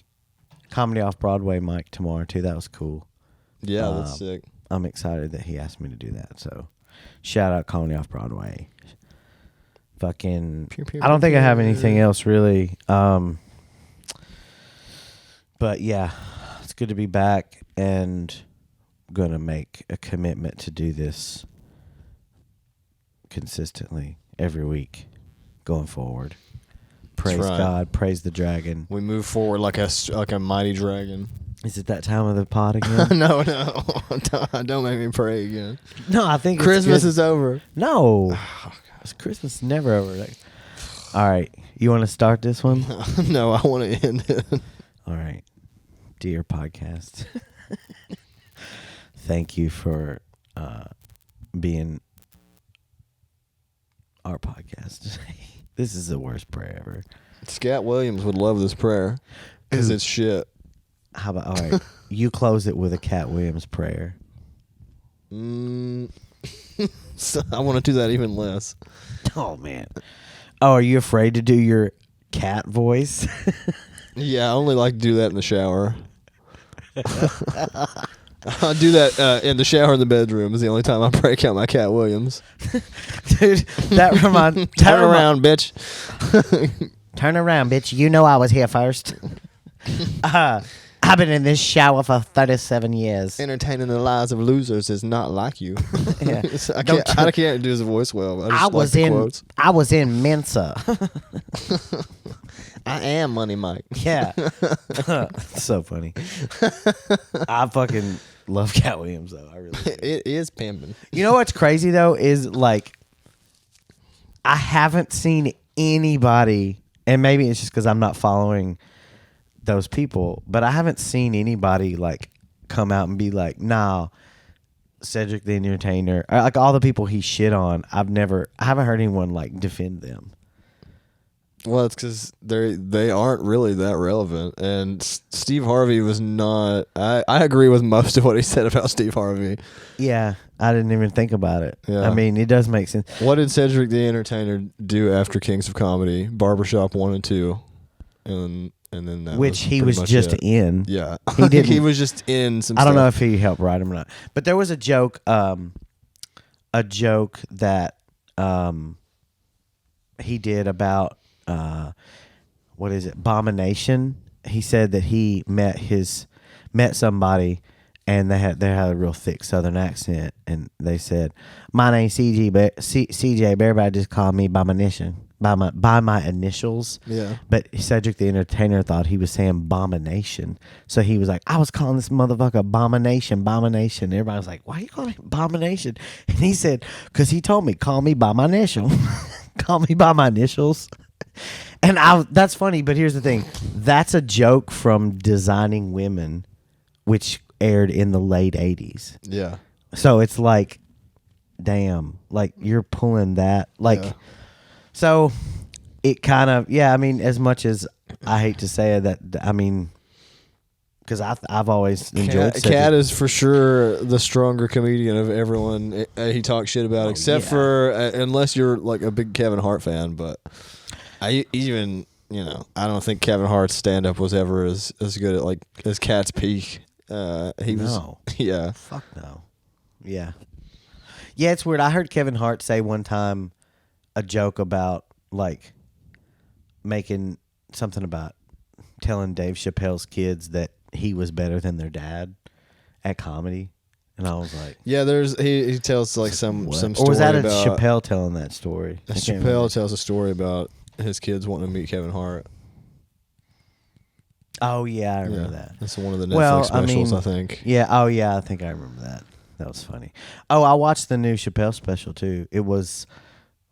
Comedy Off Broadway mic tomorrow too. That was cool. Yeah, that's sick. I'm excited that he asked me to do that. So, shout out Comedy Off Broadway. Fucking, Pew, pew, I don't pew, think I have pew. anything else really. But yeah, it's good to be back and gonna make a commitment to do this consistently every week going forward. Praise right. God, praise the dragon. We move forward like a mighty dragon. Is it that time of the pod again? No, don't make me pray again. No, I think Christmas it's is over. No. It's Christmas is never over. All right. You want to start this one? No, I want to end it. All right. Dear podcast, thank you for being our podcast. This is the worst prayer ever. Scat Williams would love this prayer because it's shit. How about, all right, you close it with a Cat Williams prayer. So I want to do that even less. Oh, man. Oh, are you afraid to do your cat voice? Yeah, I only like to do that in the shower. I'll do that in the shower in the bedroom is the only time I break out my Cat Williams. Dude, that reminds... Turn around, bitch. Turn around, bitch. You know I was here first. I've been in this shower for 37 years. Entertaining the lives of losers is not like you. Yeah. I can't do his voice well. I just quotes. I was in Mensa. I am Money Mike. Yeah. So funny. I fucking love Cat Williams, though. I really do. It is pimping. You know what's crazy, though, is like I haven't seen anybody, and maybe it's just because I'm not following those people, but I haven't seen anybody like come out and be like, nah, Cedric the Entertainer, like all the people he shit on, I haven't heard anyone like defend them. Well, it's because they aren't really that relevant, and Steve Harvey was not. I agree with most of what he said about Steve Harvey. Yeah, I didn't even think about it. Yeah. I mean, it does make sense. What did Cedric the Entertainer do after Kings of Comedy? Barbershop 1 and 2, and then that Which he pretty was much just it. in. Yeah, He didn't. he was just in some. I don't know stuff. if he helped write him or not, but there was a joke that he did about what is it, Abomination. He said that he met somebody and they had a real thick Southern accent, and they said, "My name's CJ, but CJ, but everybody just called me Abomination by my initials." Yeah. But Cedric the Entertainer thought he was saying Abomination, so he was like, "I was calling this motherfucker Abomination." Everybody was like, "Why are you calling him Abomination?" And he said, "Because he told me, call me by my initial, call me by my initials." And that's funny, but here's the thing: that's a joke from Designing Women, which aired in the late '80s. Yeah. So it's like, damn, like you're pulling that, like. Yeah. So it kind of, yeah, I mean, as much as I hate to say it, that, I mean, because I've always enjoyed Cat is for sure the stronger comedian of everyone he talks shit about, except for unless you're like a big Kevin Hart fan. But I don't think Kevin Hart's stand up was ever as good at like as Cat's peak. He was, yeah. Fuck no. Yeah. Yeah, it's weird. I heard Kevin Hart say one time a joke about like making something about telling Dave Chappelle's kids that he was better than their dad at comedy, and I was like, yeah. He tells like some story, or was that a about Chappelle telling that story? I can't remember. Chappelle tells a story about his kids wanting to meet Kevin Hart. Oh yeah, I remember that. That's one of the Netflix specials, I think. Yeah. Oh yeah, I think I remember that. That was funny. Oh, I watched the new Chappelle special too. It was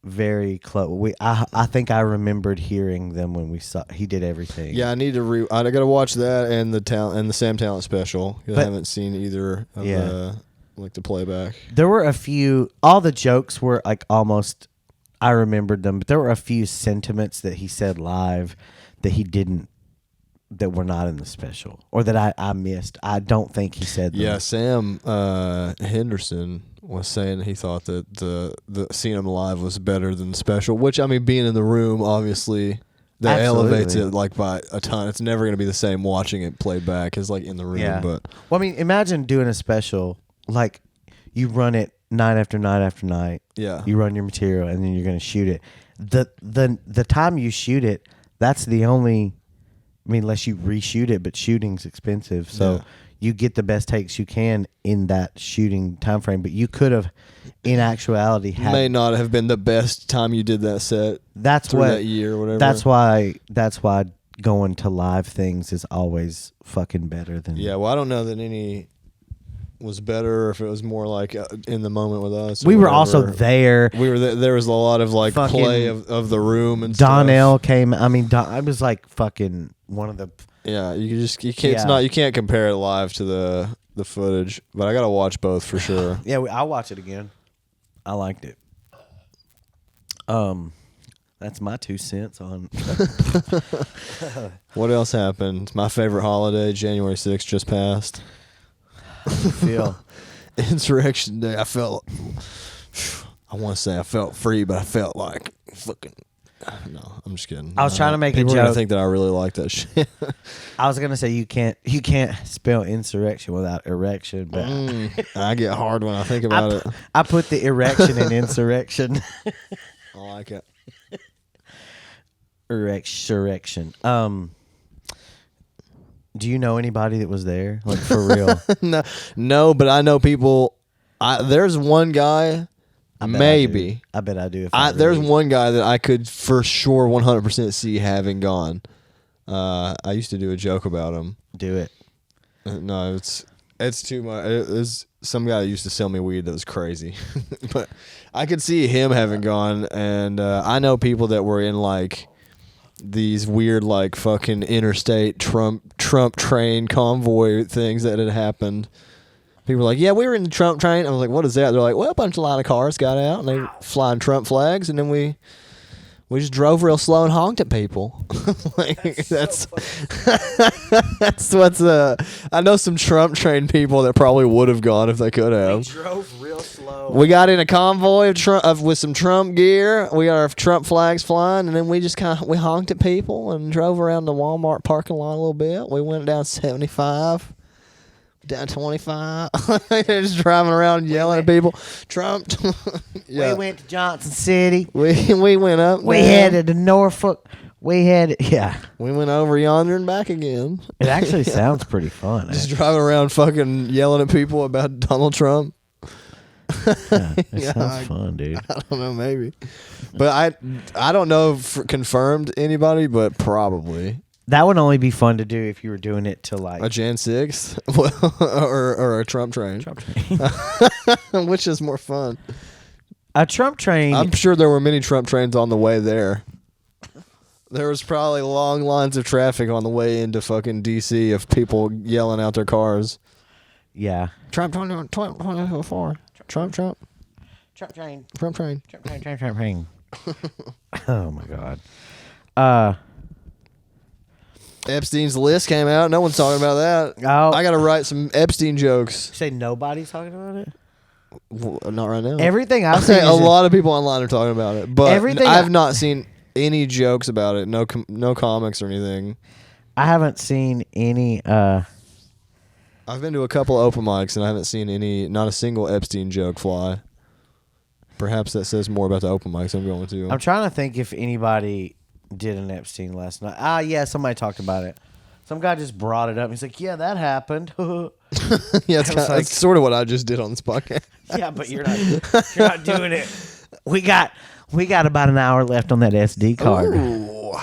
very close. I think I remembered hearing them when we saw. He did everything. Yeah, I need to I got to watch that and the Sam Talent special. I haven't seen either of the playback. There were a few. All the jokes were like almost. I remembered them, but there were a few sentiments that he said live that he didn't. That were not in the special, or that I missed. I don't think he said them. Yeah, Sam Henderson was saying he thought that the seeing him live was better than the special. Which, I mean, being in the room, obviously, that elevates it like by a ton. It's never going to be the same watching it played back as like in the room. Yeah. But well, I mean, imagine doing a special like you run it night after night after night. Yeah, you run your material and then you're going to shoot it. The time you shoot it, that's the only. I mean, unless you reshoot it, but shooting's expensive, so you get the best takes you can in that shooting time frame. But you could have, in actuality, may not have been the best time you did that set. That's through what that year or whatever. That's why going to live things is always fucking better than. Yeah, well, I don't know that any was better, or if it was more like in the moment with us. We were also there. We were there was a lot of like fucking play of the room and Donnell stuff. came. I mean, I was like fucking one of the. Yeah, you can't. It's not. You can't compare it live to the footage. But I gotta watch both for sure. Yeah, I'll watch it again. I liked it. That's my 2 cents on. What else happened? My favorite holiday, January 6th, just passed. Feel Insurrection Day. I felt. I want to say I felt free, but I felt like fucking. No, I'm just kidding. I was trying to make a People are gonna joke. think that I really like that shit. I was gonna say you can't spell insurrection without erection, but I get hard when I think about it. I put the erection in insurrection. I like it. Erection. Do you know anybody that was there, like for real? No, but I know people. There's one guy. Maybe. I bet I do. There's one guy that I could for sure 100% see having gone. I used to do a joke about him. Do it. No, it's too much. It's some guy that used to sell me weed that was crazy. But I could see him having gone, and I know people that were in like these weird like fucking interstate Trump train convoy things that had happened. People were like, yeah, we were in the Trump train. I was like, what is that? They're like, well, a bunch of line of cars got out and they were flying Trump flags, and then we just drove real slow and honked at people. Like, that's what's I know some Trump train people that probably would have gone if they could have. Drove real slow. We got in a convoy with some Trump gear. We got our Trump flags flying, and then we just we honked at people and drove around the Walmart parking lot a little bit. We went down 75, down 25, just driving around and yelling at people. Trump. Yeah. We went to Johnson City. We went up. We headed to Norfolk. We went over yonder and back again. It actually sounds pretty fun. Just driving around fucking yelling at people about Donald Trump. Yeah, it sounds fun, dude. I don't know, maybe. But I don't know if confirmed anybody, but probably. That would only be fun to do if you were doing it to like A Jan 6? or a Trump train. Trump train. Which is more fun? A Trump train. I'm sure there were many Trump trains on the way there. There was probably long lines of traffic on the way into fucking D.C. of people yelling out their cars. Yeah. Trump 2024. Trump. Trump train. Trump train. Trump train. Oh my God. Epstein's list came out. No one's talking about that. Oh. I got to write some Epstein jokes. You say nobody's talking about it? Well, not right now. Everything I've seen a lot of people online are talking about it, but Everything I've not seen any jokes about it. No comics or anything. I haven't seen any I've been to a couple open mics and I haven't seen not a single Epstein joke fly. Perhaps that says more about the open mics I'm going to. I'm trying to think if anybody did an Epstein last night. Yeah, somebody talked about it. Some guy just brought it up. He's like, "Yeah, that happened." Yeah, it's sort of what I just did on this podcast. Yeah, but you're not doing it. We got about an hour left on that SD card. Ooh.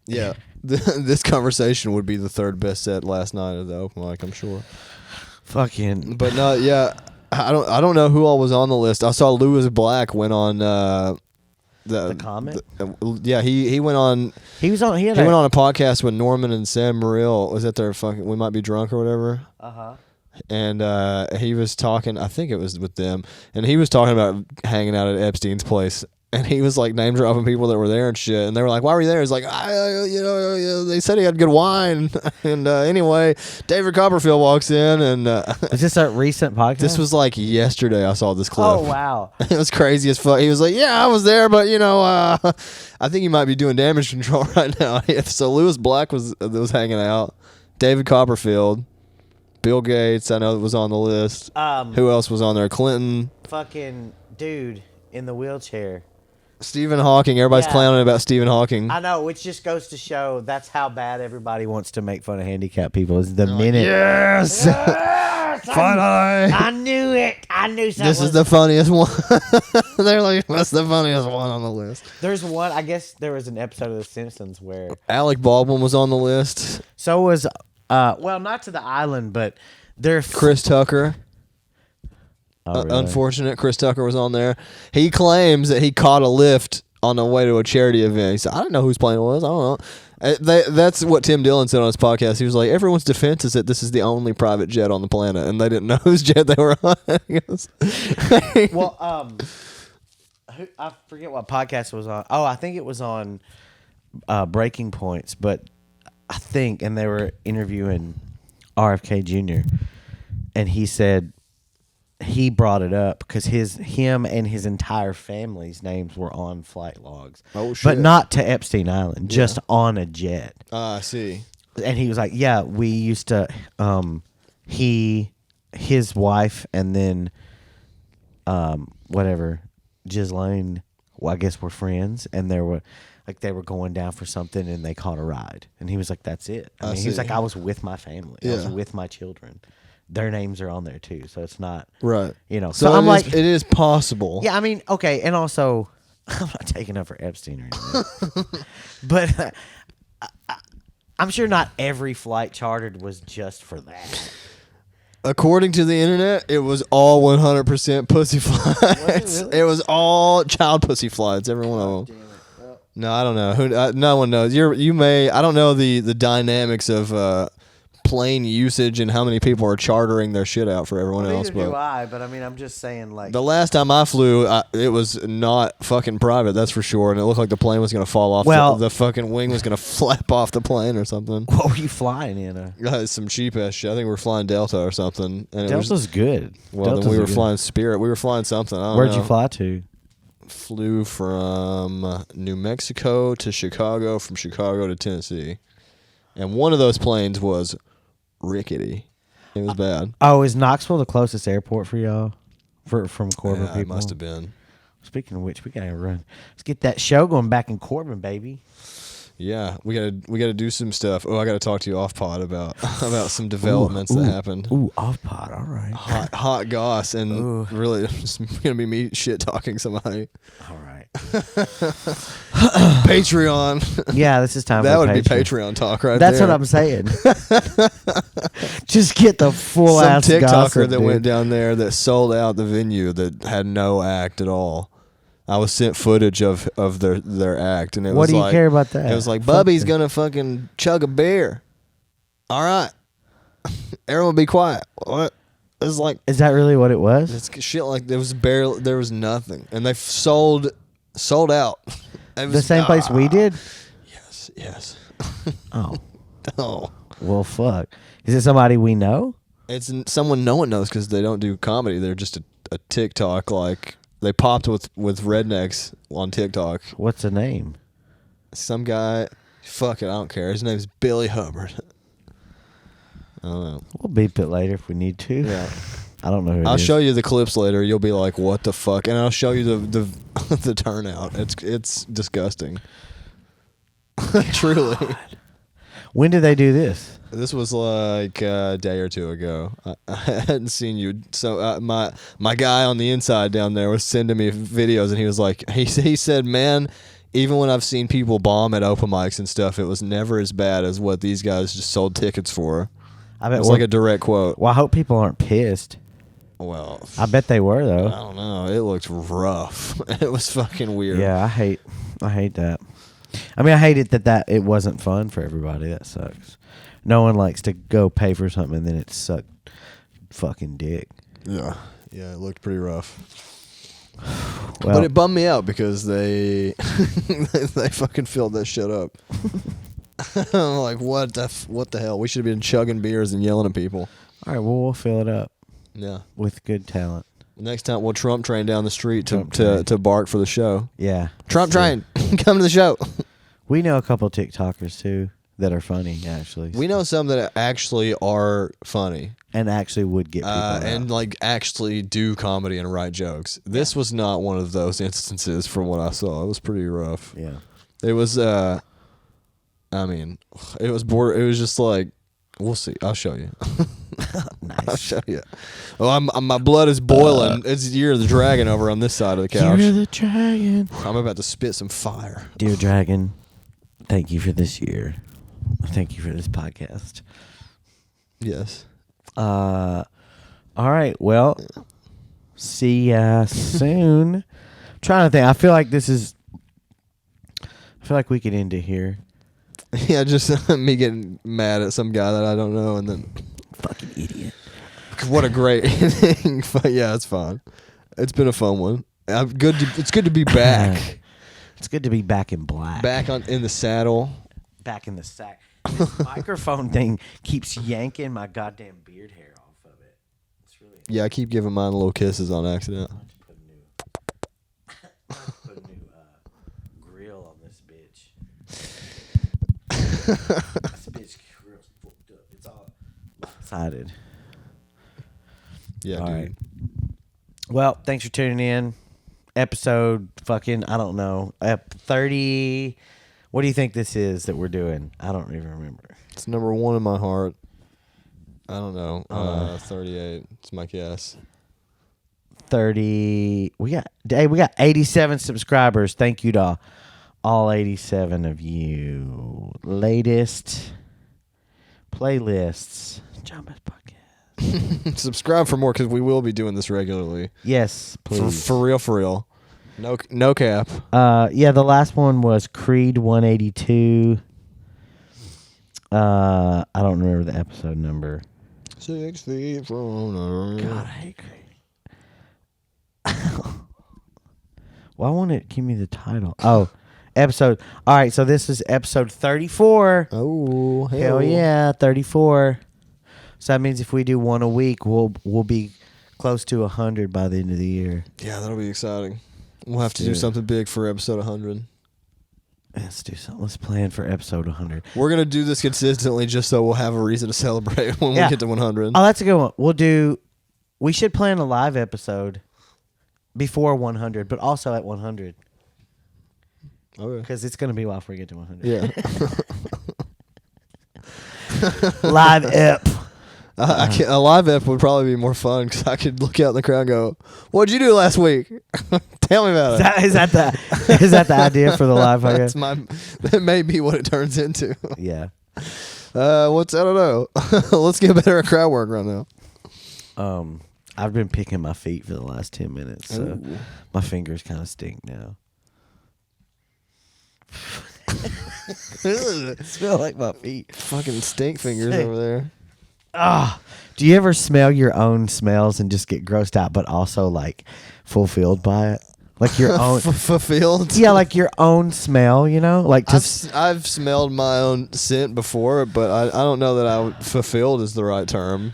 Yeah, this conversation would be the third best set last night at the open mic, I'm sure. Fucking. But no, yeah, I don't know who all was on the list. I saw Lewis Black went on the comment. Yeah, he went on. He was on. He went on a podcast with Norman and Sam Morril. Was that their fucking? We might be drunk or whatever. And he was talking. I think it was with them, and he was talking about hanging out at Epstein's place. And he was like name dropping people that were there and shit. And they were like, "Why were you there?" He's like, they said he had good wine. And anyway, David Copperfield walks in, and is this a recent podcast? This was like yesterday. I saw this clip. Oh wow, it was crazy as fuck. He was like, "Yeah, I was there, but I think you might be doing damage control right now." So Lewis Black was hanging out. David Copperfield, Bill Gates. I know was on the list. Who else was on there? Clinton. Fucking dude in the wheelchair. Stephen Hawking. Everybody's clowning about Stephen Hawking. I know, which just goes to show that's how bad everybody wants to make fun of handicapped people. Is the minute. Yes! Finally! I knew it. I knew something. This is the funniest one. They're like, that's the funniest one on the list. There's one, I guess there was an episode of The Simpsons where. Alec Baldwin was on the list. So was, well, not to the island, but there's. Chris Tucker. Oh, really? Unfortunate. Chris Tucker was on there. He claims that he caught a lift on the way to a charity event. He said, "I didn't know whose plane it was. I don't know." That's what Tim Dillon said on his podcast. He was like, everyone's defense is that this is the only private jet on the planet, and they didn't know whose jet they were on. Well, I forget what podcast it was on. Oh, I think it was on Breaking Points, but and they were interviewing RFK Jr., and he said, he brought it up because him and his entire family's names were on flight logs. Oh shit! But not to Epstein Island, just on a jet. I see. And he was like, "Yeah, we used to." His wife, and then, Ghislaine. Well, I guess were friends, and they were going down for something, and they caught a ride. And he was like, "That's it." I mean, he was like, "I was with my family. I was with my children." Their names are on there too, so it's not right. So I'm like, it is possible. Yeah, I mean, okay, and also, I'm not taking up for Epstein or anything, but I'm sure not every flight chartered was just for that. According to the internet, it was all 100% pussy flights. Really? It was all child pussy flights. Every one of them. No, I don't know. No one knows. I don't know the dynamics of plane usage and how many people are chartering their shit out for everyone else. Neither do But I, but I mean, I'm just saying, like, the last time I flew, it was not fucking private, that's for sure. And it looked like the plane was going to fall off. Well- the fucking wing was going to flap off the plane or something. what were you flying in? Some cheap ass shit. I think we were flying Delta or something. And Delta's it was, good. well, Delta's then we were good. flying Spirit. We were flying something. I don't Where'd know. you fly to? Flew from New Mexico to Chicago, from Chicago to Tennessee. And one of those planes was rickety. It was bad. Oh, is Knoxville the closest airport for y'all? From Corbin Yeah, people? it must have been. Speaking of which, we gotta run. Let's get that show going back in Corbin, baby. Yeah, we gotta do some stuff. Oh, I gotta talk to you off pod about some developments that happened. Ooh, off pod. All right. Hot goss, and really, it's gonna be me shit talking somebody. All right. Patreon. Yeah, this is time That for would be Patreon. Patreon talk right That's there. what I'm saying. Just get the full Some ass TikToker gossip, that dude. went down there that sold out the venue that had no act at all. I was sent footage of their act, and it What was do you like, care about that? It was like, Fuck Bubby's that. gonna fucking chug a beer. All right, everyone be quiet. What? It was like Is that really what it was? it's shit. Like there was nothing, and they sold out. It The was- same place we did? Yes. Oh. Oh. Well, fuck. Is it somebody we know? It's someone no one knows because they don't do comedy. They're just a TikTok, like they popped with rednecks on TikTok. What's the name? Some guy, fuck it, I don't care. His name's Billy Hubbard. I don't know. We'll beep it later if we need to. Yeah. I don't know who it I'll is. show you the clips later. You'll be like, what the fuck? And I'll show you the the turnout. It's disgusting. Truly. When did they do this? This was like a day or two ago. I hadn't seen you. So my guy on the inside down there was sending me videos, and he was like, he said, man, even when I've seen people bomb at open mics and stuff, it was never as bad as what these guys just sold tickets for. I bet It's like a direct quote. Well, I hope people aren't pissed. Well, I bet they were I though. don't know. It looked rough. It was fucking weird. Yeah, I hate that. I mean, I hate it that it wasn't fun for everybody. That sucks. No one likes to go pay for something and then it sucked fucking dick. Yeah. Yeah, it looked pretty rough. Well, But it bummed me out because they they fucking filled that shit up. I'm like, what the hell? We should have been chugging beers and yelling at people. all right, well, we'll fill it up Yeah. with good talent. Next time we'll Trump train down the street Trump train. to bark for the show. Yeah. Trump Let's do train, come to the show. it. We know a couple TikTokers too that are funny actually. We know some that actually are funny. And actually would get people And out. like actually do comedy and write jokes. This was not one of those instances from what I saw. It was pretty rough. Yeah. It was I mean, it was just like, we'll see. I'll show you. I'll Nice. show you. Oh, my blood is boiling. It's Year the Dragon over on this side of the couch. You're the dragon. I'm about to spit some fire. Dear Dragon, thank you for this year. Thank you for this podcast. Yes. All right. Well, see ya soon. Trying to think. I feel like we could end it here. Yeah, just me getting mad at some guy that I don't know, and then Fucking idiot. what a great ending. But yeah, it's fine. It's been a fun one. It's good to be back. It's good to be back in black. Back in the saddle. Back in the sack. This microphone thing keeps yanking my goddamn beard hair off of it. It's really. Yeah, I keep giving mine little kisses on accident. Put a new grill on this bitch. This bitch grill's fucked up. It's all lopsided. Yeah, All dude. right. Well, thanks for tuning in. Episode fucking, I don't know, 30. What do you think this is that we're doing? I don't even remember. It's number one in my heart. I don't know. 38. It's my guess. 30. We got 87 subscribers. Thank you to all 87 of you. Latest playlists. John Best Podcast. Subscribe for more because we will be doing this regularly. Yes, please. For real. No cap. Yeah, the last one was Creed 182. I don't remember the episode number. 6 feet from God, I hate Why won't it give me the title? Oh, episode. All right, so this is episode 34. Oh, Hell yeah, 34. So that means if we do one a week, we'll be close to 100 by the end of the year. Yeah, that'll be exciting. We'll have to do do it. something big for episode 100. Let's do something. Let's plan for episode 100. We're going to do this consistently just so we'll have a reason to celebrate when we get to 100. Oh, that's a good one. We should plan a live episode before 100, but also at 100. Okay. Because it's going to be a while before we get to 100. Yeah. Live ep. A live ep would probably be more fun because I could look out in the crowd and go, "What'd you do last week? Tell me about it." Is that the idea for the live podcast? That may be what it turns into. Yeah. I don't know. Let's get better at crowd work right now. I've been picking my feet for the last 10 minutes, so Ooh. my fingers kind of stink now. Smell like my feet. Fucking stink fingers Hey. over there. Do you ever smell your own smells and just get grossed out, but also like fulfilled by it? Like your own, Fulfilled. yeah, like your own smell. You know, like just I've smelled my own scent before, but I don't know that fulfilled is the right term.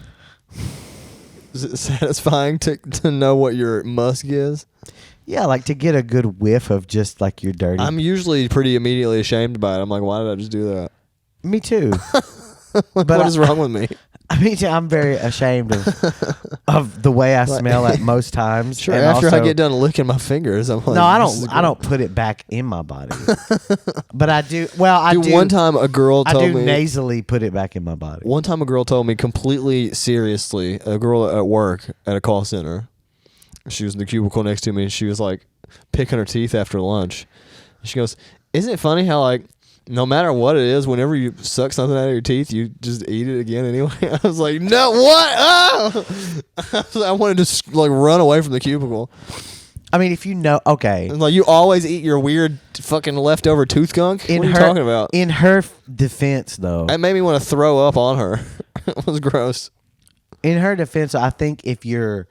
Is it satisfying to know what your musk is? yeah, like to get a good whiff of just like your dirty. I'm usually pretty immediately ashamed by it. I'm like, why did I just do that? Me too. Like, But what is wrong with me? Me too. I'm very ashamed of the way I smell at most times. Sure. and After I also- get done licking my fingers, I'm like, No, I this is don't. I don't put it back in my body. But I do. Well, I Dude, do. one time a girl I told do me. nasally put it back in my body. One time a girl told me completely seriously, a girl at work at a call center. She was in the cubicle next to me and she was like picking her teeth after lunch. She goes, "Isn't it funny how like no matter what it is, whenever you suck something out of your teeth, you just eat it again anyway?" I was like, "No, what?" Oh! I wanted to like run away from the cubicle. I mean, if you know, okay. And, like, you always eat your weird fucking leftover tooth gunk. What are you talking about? In her defense, though, That made me want to throw up on her. It was gross. in her defense, I think if you're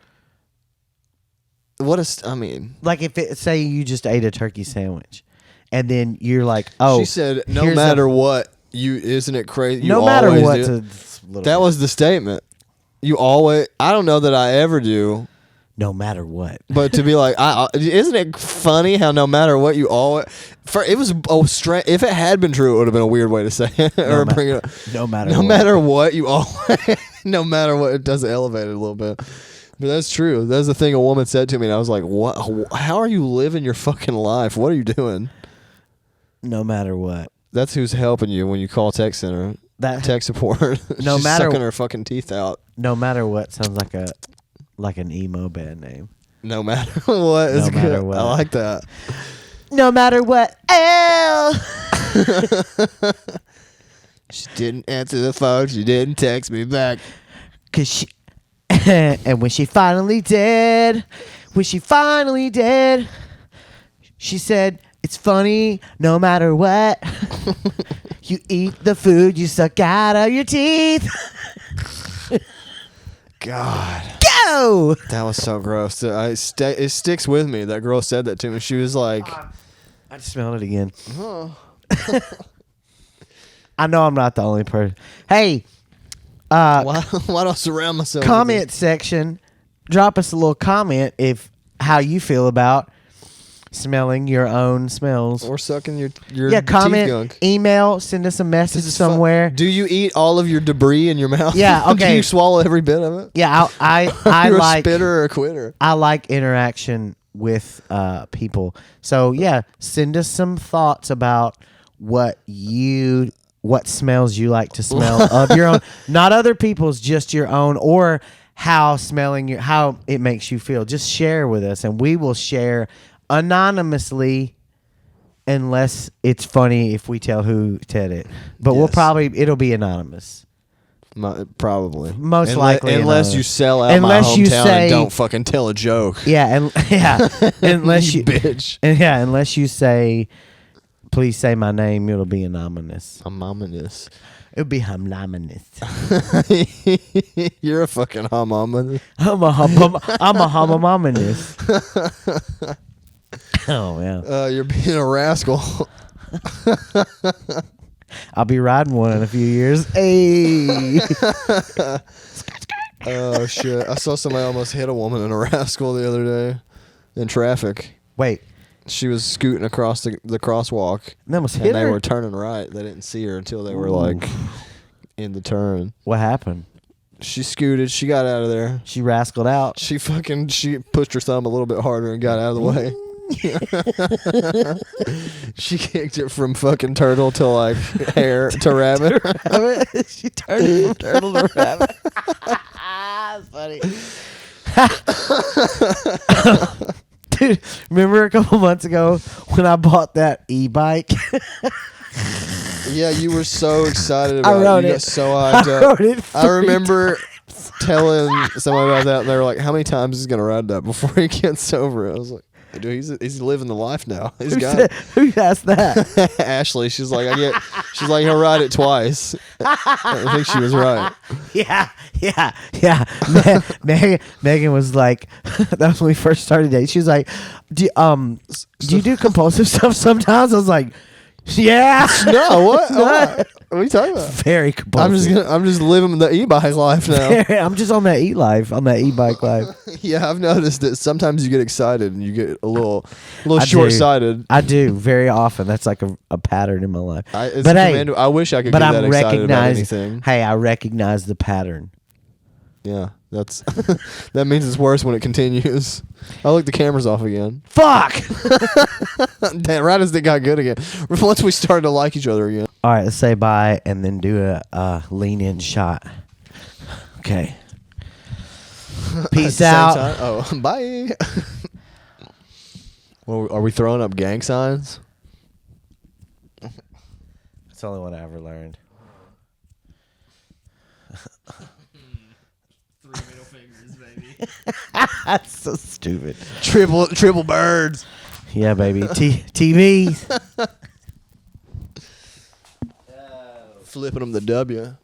I mean, like, if it say you just ate a turkey sandwich, and then you're like, oh, she said, no here's matter what, isn't it crazy? no You matter always what, do. That was the statement. You always. I don't know that I ever do, no matter what. but to be like, isn't it funny how no matter what you always. It was if it had been true, it would have been a weird way to say it or bring it up. No matter No what. matter what, you always. No matter what, it does elevate it a little bit. But that's true. That's the thing a woman said to me, and I was like, "What? How are you living your fucking life? What are you doing?" No matter what. That's who's helping you when you call tech center. That Tech support. No She's matter- sucking her fucking teeth out. no matter what sounds like an emo band name. No matter what is No matter good. what. I like that. No matter what. She didn't answer the phone. She didn't text me back. Cause she and when she finally did, she said, "It's funny, no matter what. You eat the food you suck out of your teeth." God, Go. that was so gross. It sticks with me. That girl said that to me. She was like, I just smelled it again. I know I'm not the only person. Hey, why do I surround myself? comment section, drop us a little comment if how you feel about smelling your own smells. Or sucking your Yeah, teeth comment, gunk. email, send us a message This is fun. somewhere. Do you eat all of your debris in your mouth? Yeah, Do okay. you swallow every bit of it? Yeah, I You're like a spitter or a quitter. I like interaction with people. So yeah, send us some thoughts about what smells you like to smell of your own, not other people's, just your own, or how it makes you feel. Just share with us, and we will share anonymously, unless it's funny if we tell who said it. But Yes. it'll be anonymous. Probably. Most likely Unless anonymous. you sell out Unless my you hometown say- and don't fucking tell a joke. Yeah, unless you bitch. unless you say, please say my name, it'll be anonymous. I'm ominous. It would be humlaminous. You're a fucking humama. I'm a humlaminous. Oh man. You're being a rascal. I'll be riding one in a few years. Hey. Oh shit! I saw somebody almost hit a woman in a rascal the other day in traffic. Wait. She was scooting across the crosswalk. That almost And hit they her? were turning right. They didn't see her until they were like in the turn. What happened? She scooted. She got out of there. She rascaled out. She pushed her thumb a little bit harder and got out of the way. She kicked it from fucking turtle to like hare to rabbit. She turned it from turtle to rabbit. That's funny. Dude, remember a couple months ago when I bought that e-bike? Yeah, you were so excited about I wrote it. You it. got so hyped I up. wrote it I remember telling somebody about that, and they were like, "How many times is he gonna ride that before he gets over it?" I was like, "Dude, he's living the life now. He's got it." Who asked that? Ashley, she's like, he'll ride it twice. I think she was right. Yeah. Megan was like, that was when we first started dating. She was like, do you do compulsive stuff sometimes? I was like, yeah. No, what? What are you talking about? Very compulsive. I'm just living the e-bike life now. I'm just on that e-bike life. Yeah, I've noticed that sometimes you get excited and you get a little I short-sighted. I do very often. That's like a pattern in my life. But I wish I could get that excited about anything. Hey, I recognize the pattern. Yeah, that's that means it's worse when it continues. Oh, look, the camera's off again. Fuck. Damn, right as they got good again. Once we started to like each other again. All right, let's say bye and then do a lean-in shot. Okay. Peace out. Oh, bye. Well, are we throwing up gang signs? That's the only one I ever learned. 3 middle fingers, baby. That's so stupid. Triple birds. Yeah, baby. TV. Flipping them the W.